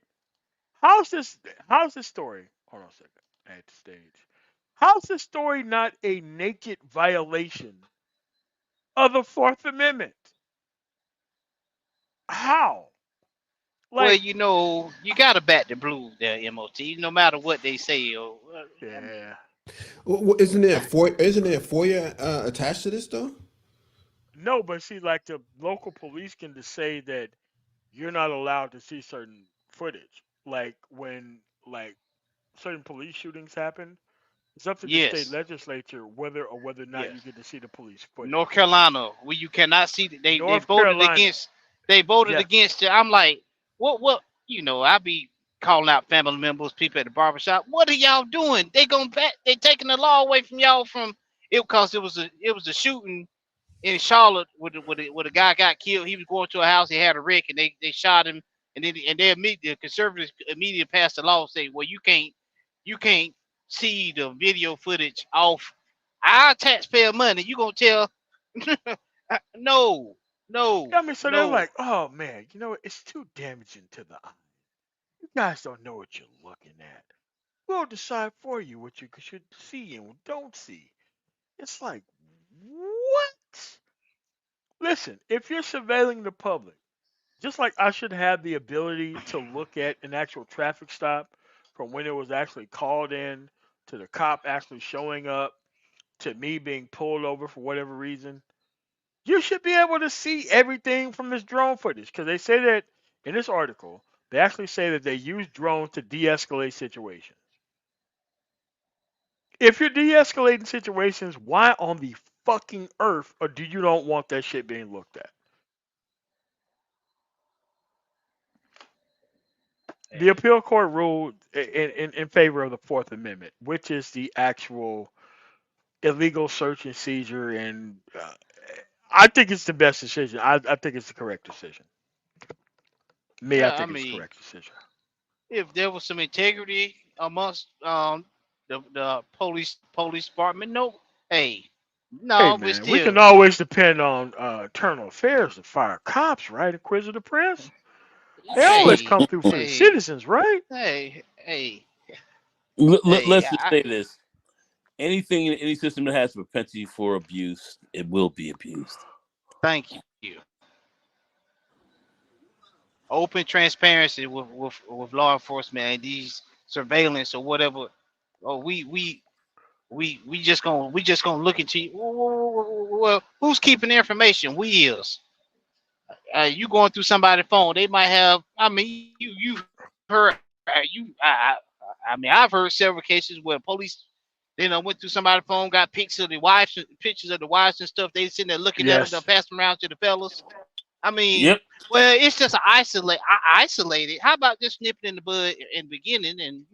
How's this? How's this story? Hold on a second. At the stage. How's this story not a naked violation of the Fourth Amendment? How? Well, Like, you gotta back the blues there, MOT. No matter what they say. I mean, yeah. Isn't there a FOIA attached to this though? No, but see, like the local police can just say that you're not allowed to see certain footage. Like when certain police shootings happen, it's up to the state yes, legislature whether or not yes. you get to see the police North footage. Carolina, where you cannot see they North voted Carolina, against they voted yes. against it. I'm like, what I be calling out family members, people at the barbershop. What are y'all doing? They taking the law away from y'all from it because it was a shooting in Charlotte where the guy got killed. He was going to a house, he had a wreck, and they shot him, and then the conservatives immediately passed a law saying, well, you can't see the video footage off our taxpayer money. You gonna tell no, no, I mean, so they're no. like, oh man, it's too damaging to the eye. You guys don't know what you're looking at. We'll decide for you what you should see and don't see. It's like, what? Listen, if you're surveilling the public, just like I should have the ability to look at an actual traffic stop from when it was actually called in to the cop actually showing up to me being pulled over for whatever reason, you should be able to see everything from this drone footage because they say that in this article, they actually say that they use drones to de escalate situations. If you're de escalating situations, why on the fucking earth or do you don't want that shit being looked at? The Hey, appeal court ruled in favor of the Fourth Amendment, which is the actual illegal search and seizure. And I think it's the best decision. I think it's the correct decision. Me, I yeah, I think it's the mean, correct decision. if there was some integrity amongst the police department, no, hey, Hey, no, but man, we can still, always depend on internal affairs to fire cops, right? Inquisitive press. They always hey, come through for the hey, citizens, right? hey, hey, Let's just say this: anything in any system that has propensity for abuse, it will be abused. thank you. Open transparency with law enforcement and these surveillance or whatever. Oh, we just gonna look into you. Well, who's keeping the information? We is. You going through somebody's phone? They might have. I mean, you've heard I mean, I've heard several cases where police, went through somebody's phone, got pictures of the wives and stuff. They sitting there looking at them, they Yes. pass them around to the fellas. I mean, Yep. well, it's just isolated. How about just nipping in the bud in the beginning, and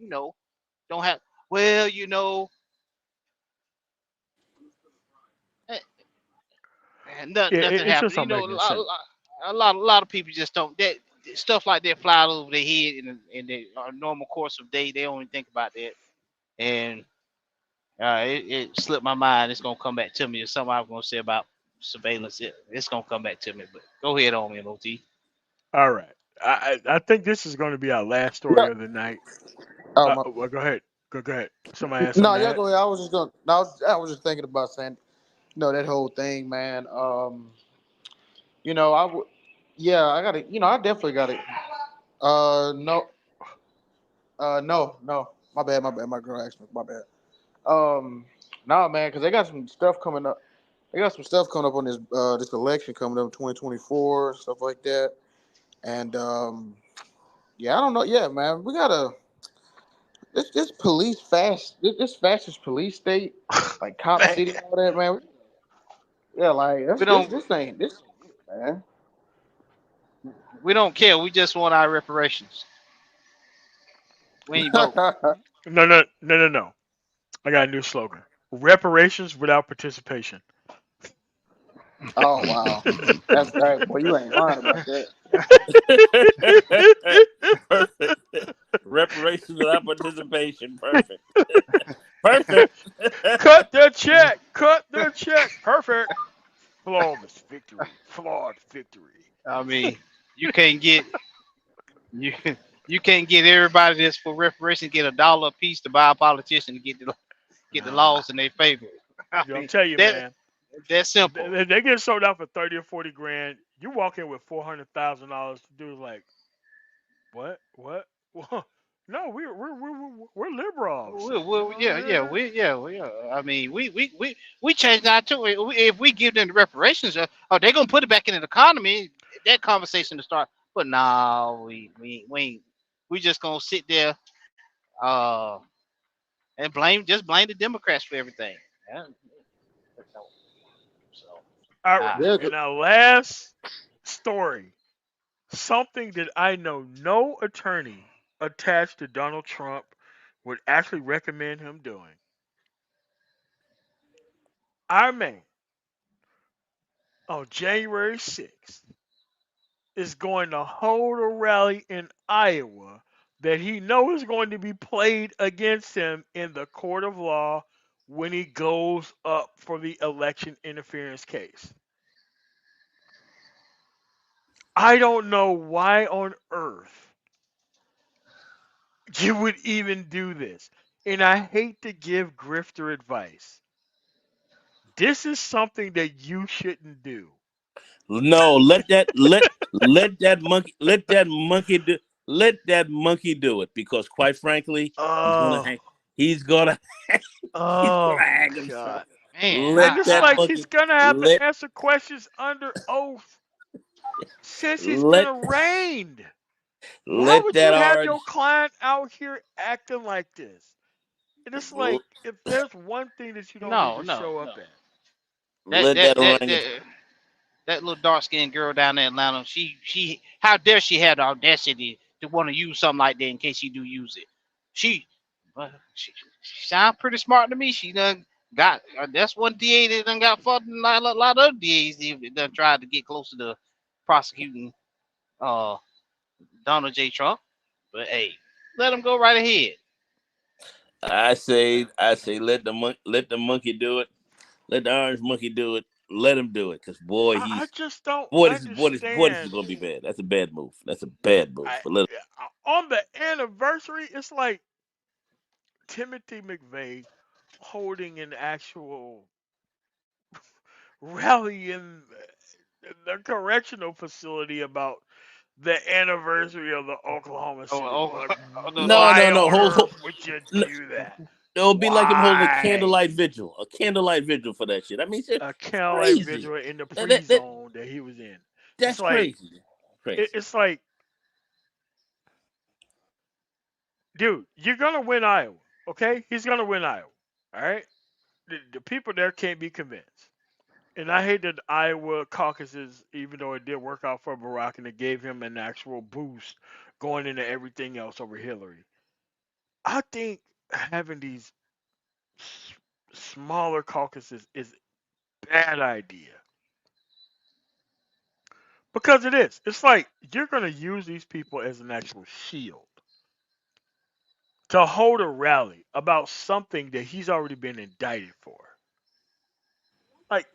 don't have. Well, eh, nothing It's just happened. not making sense. A lot of people just don't. That stuff like that fly over their head in the normal course of day. They don't even think about that, and it slipped my mind. It's gonna come back to me. It's something I'm gonna say about surveillance. It's gonna come back to me. But go ahead on, MOT. All right. I think this is going to be our last story Yeah. of the night. My, Well, go ahead. Go ahead. Somebody has no, something to yeah, add? go ahead. I was just gonna. No, I was just thinking about saying, that whole thing, man. I would. Yeah, I gotta. I definitely gotta. No. No. My bad. My bad. My girl asked me. My bad. Um, nah, man, because they got some stuff coming up. They got some stuff coming up on this election coming up in 2024, stuff like that. And yeah, I don't know. Yeah, man, we gotta this police this fascist police state, like cop Man. city, and all that, man. Yeah, like We this don't this ain't this, man. we don't care. We just want our reparations. We ain't vote. No, no, no, no, no. I got a new slogan. Reparations without participation. Oh wow, that's that boy. You ain't lying about that. Perfect. Reparations without participation. Perfect. Perfect. Cut the check. Cut the check. Perfect. Flawless victory. Flawed victory. I mean, you can't get you you can't get everybody that's for reparations get $1 a piece to buy a politician to get the Nah. laws in their favor. I Yo, I'm mean, telling you, that man. that's simple. They get sold out for 30 or 40 grand. You walk in with $400,000. Dude, like, what? What? No, we're liberals. Yeah, yeah, yeah. I mean, we changed that too. If we give them the reparations, they're gonna put it back in the economy. That conversation to start. But no, we ain't. We just gonna sit there, uh, and blame the Democrats for everything. Yeah, so, All right. uh, Yeah, And our last story, something that I know no attorney attached to Donald Trump would actually recommend him doing. Our man on January 6th is going to hold a rally in Iowa that he knows is going to be played against him in the court of law when he goes up for the election interference case. I don't know why on earth you would even do this. And I hate to give grifter advice. This is something that you shouldn't do. No, let that monkey do it, because quite frankly, Oh, he's gonna he's gonna oh hang God. himself. Man, And Let it's that like he's monkey gonna have to let answer questions under oath since he's been let arraigned. Why let would you that have your already client out here acting like this? And it's like if there's one thing that you don't need no, to no, show no. up at. That let that that that orangutan. that, that little dark skinned girl down there in Atlanta, how dare she have the audacity to want to use something like that in case she do use it. She, she sound pretty smart to me. She done got that's one DA that done got fought, and a lot of other DAs that done tried to get closer to prosecuting uh Donald J. Trump. But hey, let him go right ahead. I say let the monkey do it. Let the orange monkey do it. Let him do it, because I just don't this is understand. gonna be bad. That's a bad move. That's a bad move. I, But let on the anniversary, it's like Timothy McVeigh holding an actual rally in the correctional facility about the anniversary of the Oklahoma City boy. Like, no why no on hold, earth would you no, do that? it'll be like him holding Why? a candlelight vigil for that shit. I mean, it's A candlelight crazy. vigil in the That, pre that, that zone that he was in. It's that's like crazy. Crazy. it's like, dude, you're gonna win Iowa, okay? He's gonna win Iowa. All right, the people there can't be convinced. And I hate that Iowa caucuses, even though it did work out for Barack and it gave him an actual boost going into everything else over Hillary. I think having these s- smaller caucuses is a bad idea because it is. It's like you're going to use these people as an actual shield to hold a rally about something that he's already been indicted for. Like,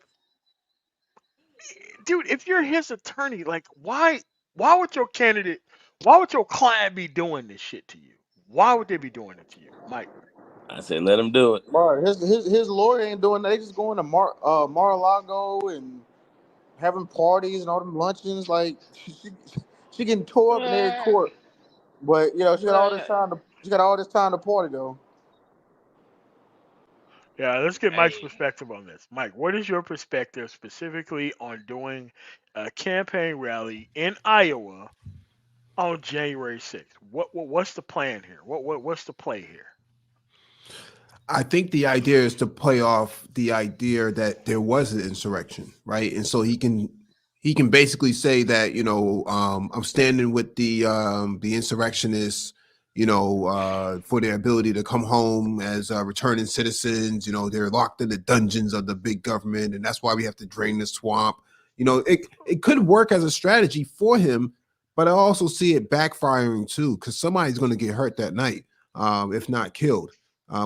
dude, if you're his attorney, like, why would your candidate, why would your client be doing this shit to you? Why would they be doing it to you, Mike? I say let him do it. Bro, his lawyer ain't doing that. They just going to Mar-a-Lago and having parties and all them luncheons. Like she getting tore up in every Uh, court. But she got all uh, this time to she got all this time to party though. Yeah, let's get Mike's hey, perspective on this. Mike, what is your perspective specifically on doing a campaign rally in Iowa on January 6th? What's the plan here? What's the play here? I think the idea is to play off the idea that there was an insurrection, right? And so he can basically say that I'm standing with the insurrectionists, for their ability to come home as returning citizens. They're locked in the dungeons of the big government, and that's why we have to drain the swamp. It could work as a strategy for him, but I also see it backfiring too, because somebody's going to get hurt that night, if not killed.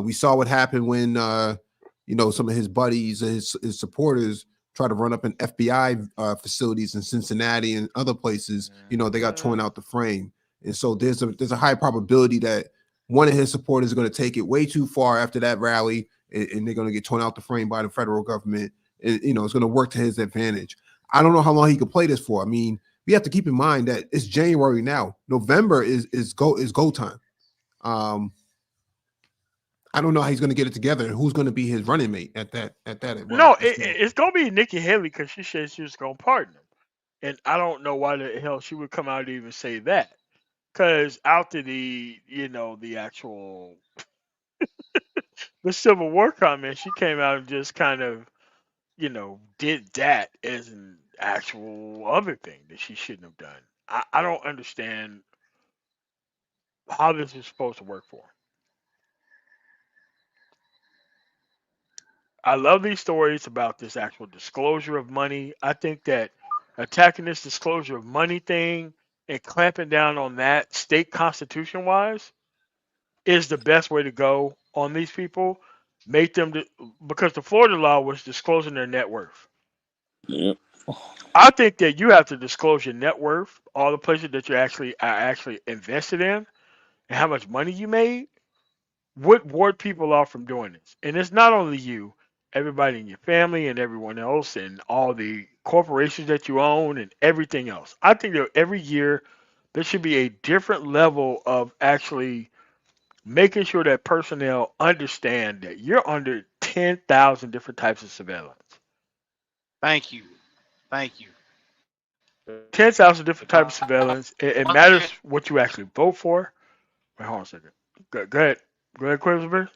We saw what happened when some of his buddies, his supporters, try to run up in FBI facilities in Cincinnati and other places. They got torn Mhm. out the frame, and so there's a high probability that one of his supporters is going to take it way too far after that rally, and they're going to get torn out the frame by the federal government. And it's going to work to his advantage. I don't know how long he could play this for. I mean, we have to keep in mind that it's January now. November is go time. Um, I don't know how he's going to get it together and who's going to be his running mate at No, as well. it's gonna be Nikki Haley because she said she was gonna pardon him, and I don't know why the hell she would come out and even say that. Because after the actual the Civil War comment, she came out and just kind of did that as an actual other thing that she shouldn't have done. I don't understand how this is supposed to work for her. I love these stories about this actual disclosure of money. I think that attacking this disclosure of money thing and clamping down on that state constitution wise is the best way to go on these people. Make them because the Florida law was disclosing their net worth. Yeah. I think that you have to disclose your net worth, all the places that you actually are actually invested in, and how much money you made would ward people off from doing this. And it's not only you, everybody in your family and everyone else and all the corporations that you own and everything else. I think that every year there should be a different level of actually making sure that personnel understand that you're under 10,000 different types of surveillance. Thank you. Thank you. 10,000 different types of Because surveillance. It one thing, matters what you actually vote for. Wait, hold on a second. Go ahead. Go ahead, Quizzbers.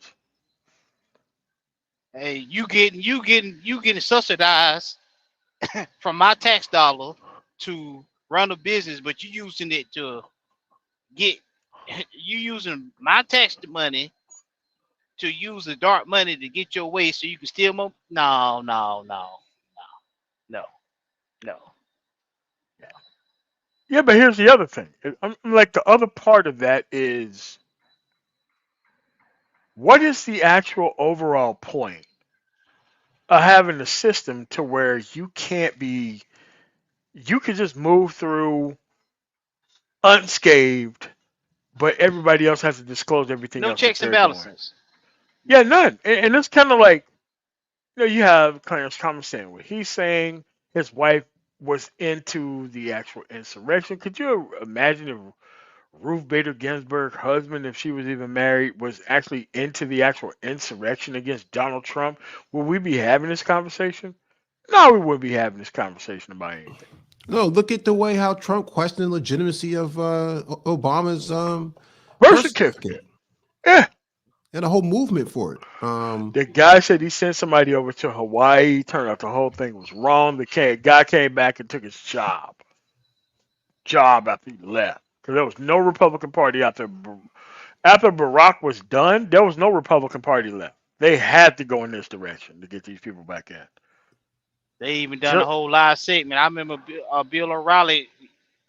hey, you getting subsidized from my tax dollar to run a business, but you using it to get you using my tax money to use the dark money to get your way so you can steal more. No, no, no, no, no, no. Yeah, but here's the other thing. I'm like the other part of that is what is the actual overall point of having a system to where you can just move through unscathed, but everybody else has to disclose everything No else that checks and they're doing. balances. Yeah, none. And it's kind of like, you have Clarence Thomas saying what he's saying. His wife was into the actual insurrection. Could you imagine if Ruth Bader Ginsburg's husband, if she was even married, was actually into the actual insurrection against Donald Trump? Would we be having this conversation? No, we wouldn't be having this conversation about anything. No, look at the way how Trump questioned the legitimacy of Obama's Birth birth certificate. certificate Yeah. and a whole movement for it. The guy said he sent somebody over to Hawaii. Turned out the whole thing was wrong. Guy came back and took his job after he left. Because there was no Republican Party after Barack was done. There was no Republican Party left. They had to go in this direction to get these people back in. They even done a Just, whole live segment. I remember Bill O'Reilly.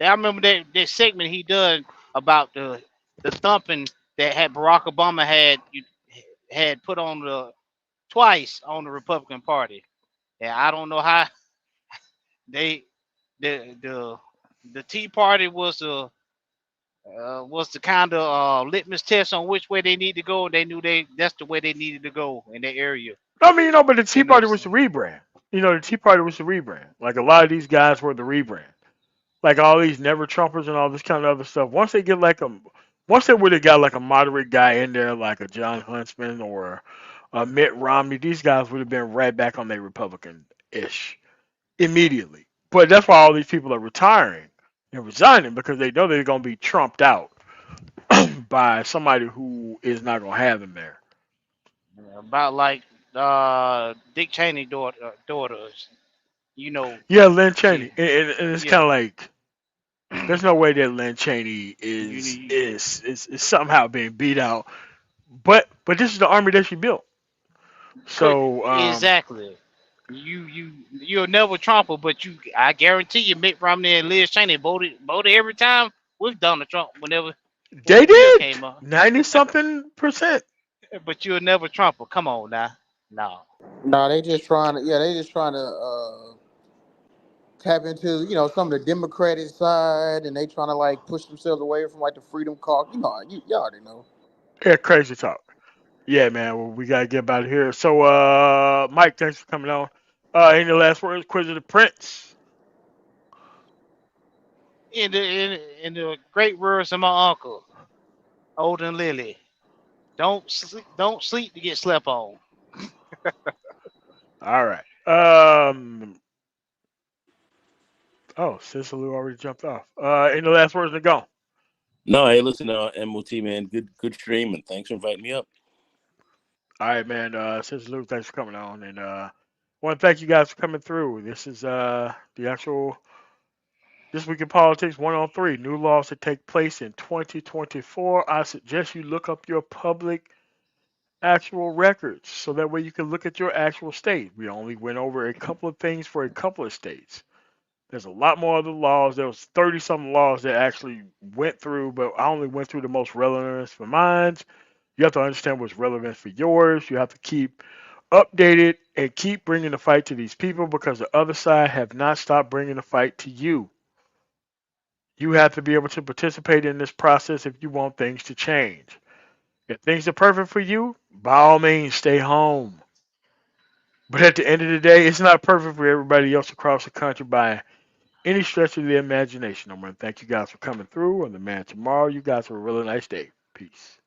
I remember that segment he done about the thumping that had Barack Obama had put on the twice on the Republican Party. And I don't know how they the the Tea Party was the kind of litmus test on which way they need to go. They knew that's the way they needed to go in that area. I mean, but the Tea You know what Party I'm was the saying? rebrand. The Tea Party was the rebrand. Like a lot of these guys were the rebrand. Like all these never Trumpers and all this kind of other stuff. Once they would have got like a moderate guy in there, like a John Huntsman or a Mitt Romney, these guys would have been right back on their Republican ish immediately. But that's why all these people are retiring and resigning because they know they're going to be trumped out by somebody who is not going to have them there. About like Dick Cheney daughters. You know, Yeah, Lynn she Cheney, and it's yeah. kind of like there's no way that Lynn Cheney You is need is is somehow being beat out. But this is the army that she built. So exactly. You'll never Trump her, but I guarantee you Mitt Romney and Liz Cheney voted every time with Donald Trump when they the bill did came up. 90 something percent. But you'll never Trump her. Come on now. No. Nah, they just trying to tap into some of the Democratic side, and they trying to like push themselves away from like the Freedom Caucus. Y'all already know. Yeah, crazy talk. Yeah, man. Well, we gotta get out of here. So, Mike, thanks for coming on. Any last words? Quiz of the Prince. In the great words of my uncle, Olden Lily, don't sleep to get slept on. All right. Oh, Cicely already jumped off. Any last words to go? No, hey, listen, MOT man, good stream, and thanks for inviting me up. All right, man. Cicely, thanks for coming on, and want to thank you guys for coming through. This is the actual This Week in Politics 103, new laws that take place in 2024. I suggest you look up your public actual records so that way you can look at your actual state. We only went over a couple of things for a couple of states. There's a lot more other laws. There was 30 some laws that actually went through, but I only went through the most relevant for mine. You have to understand what's relevant for yours. You have to keep updated and keep bringing the fight to these people because the other side have not stopped bringing the fight to you. You have to be able to participate in this process if you want things to change. If things are perfect for you, by all means, stay home. But at the end of the day, it's not perfect for everybody else across the country by any stretch of the imagination. I want to thank you guys for coming through on the Man Tomorrow. You guys have a really nice day. Peace.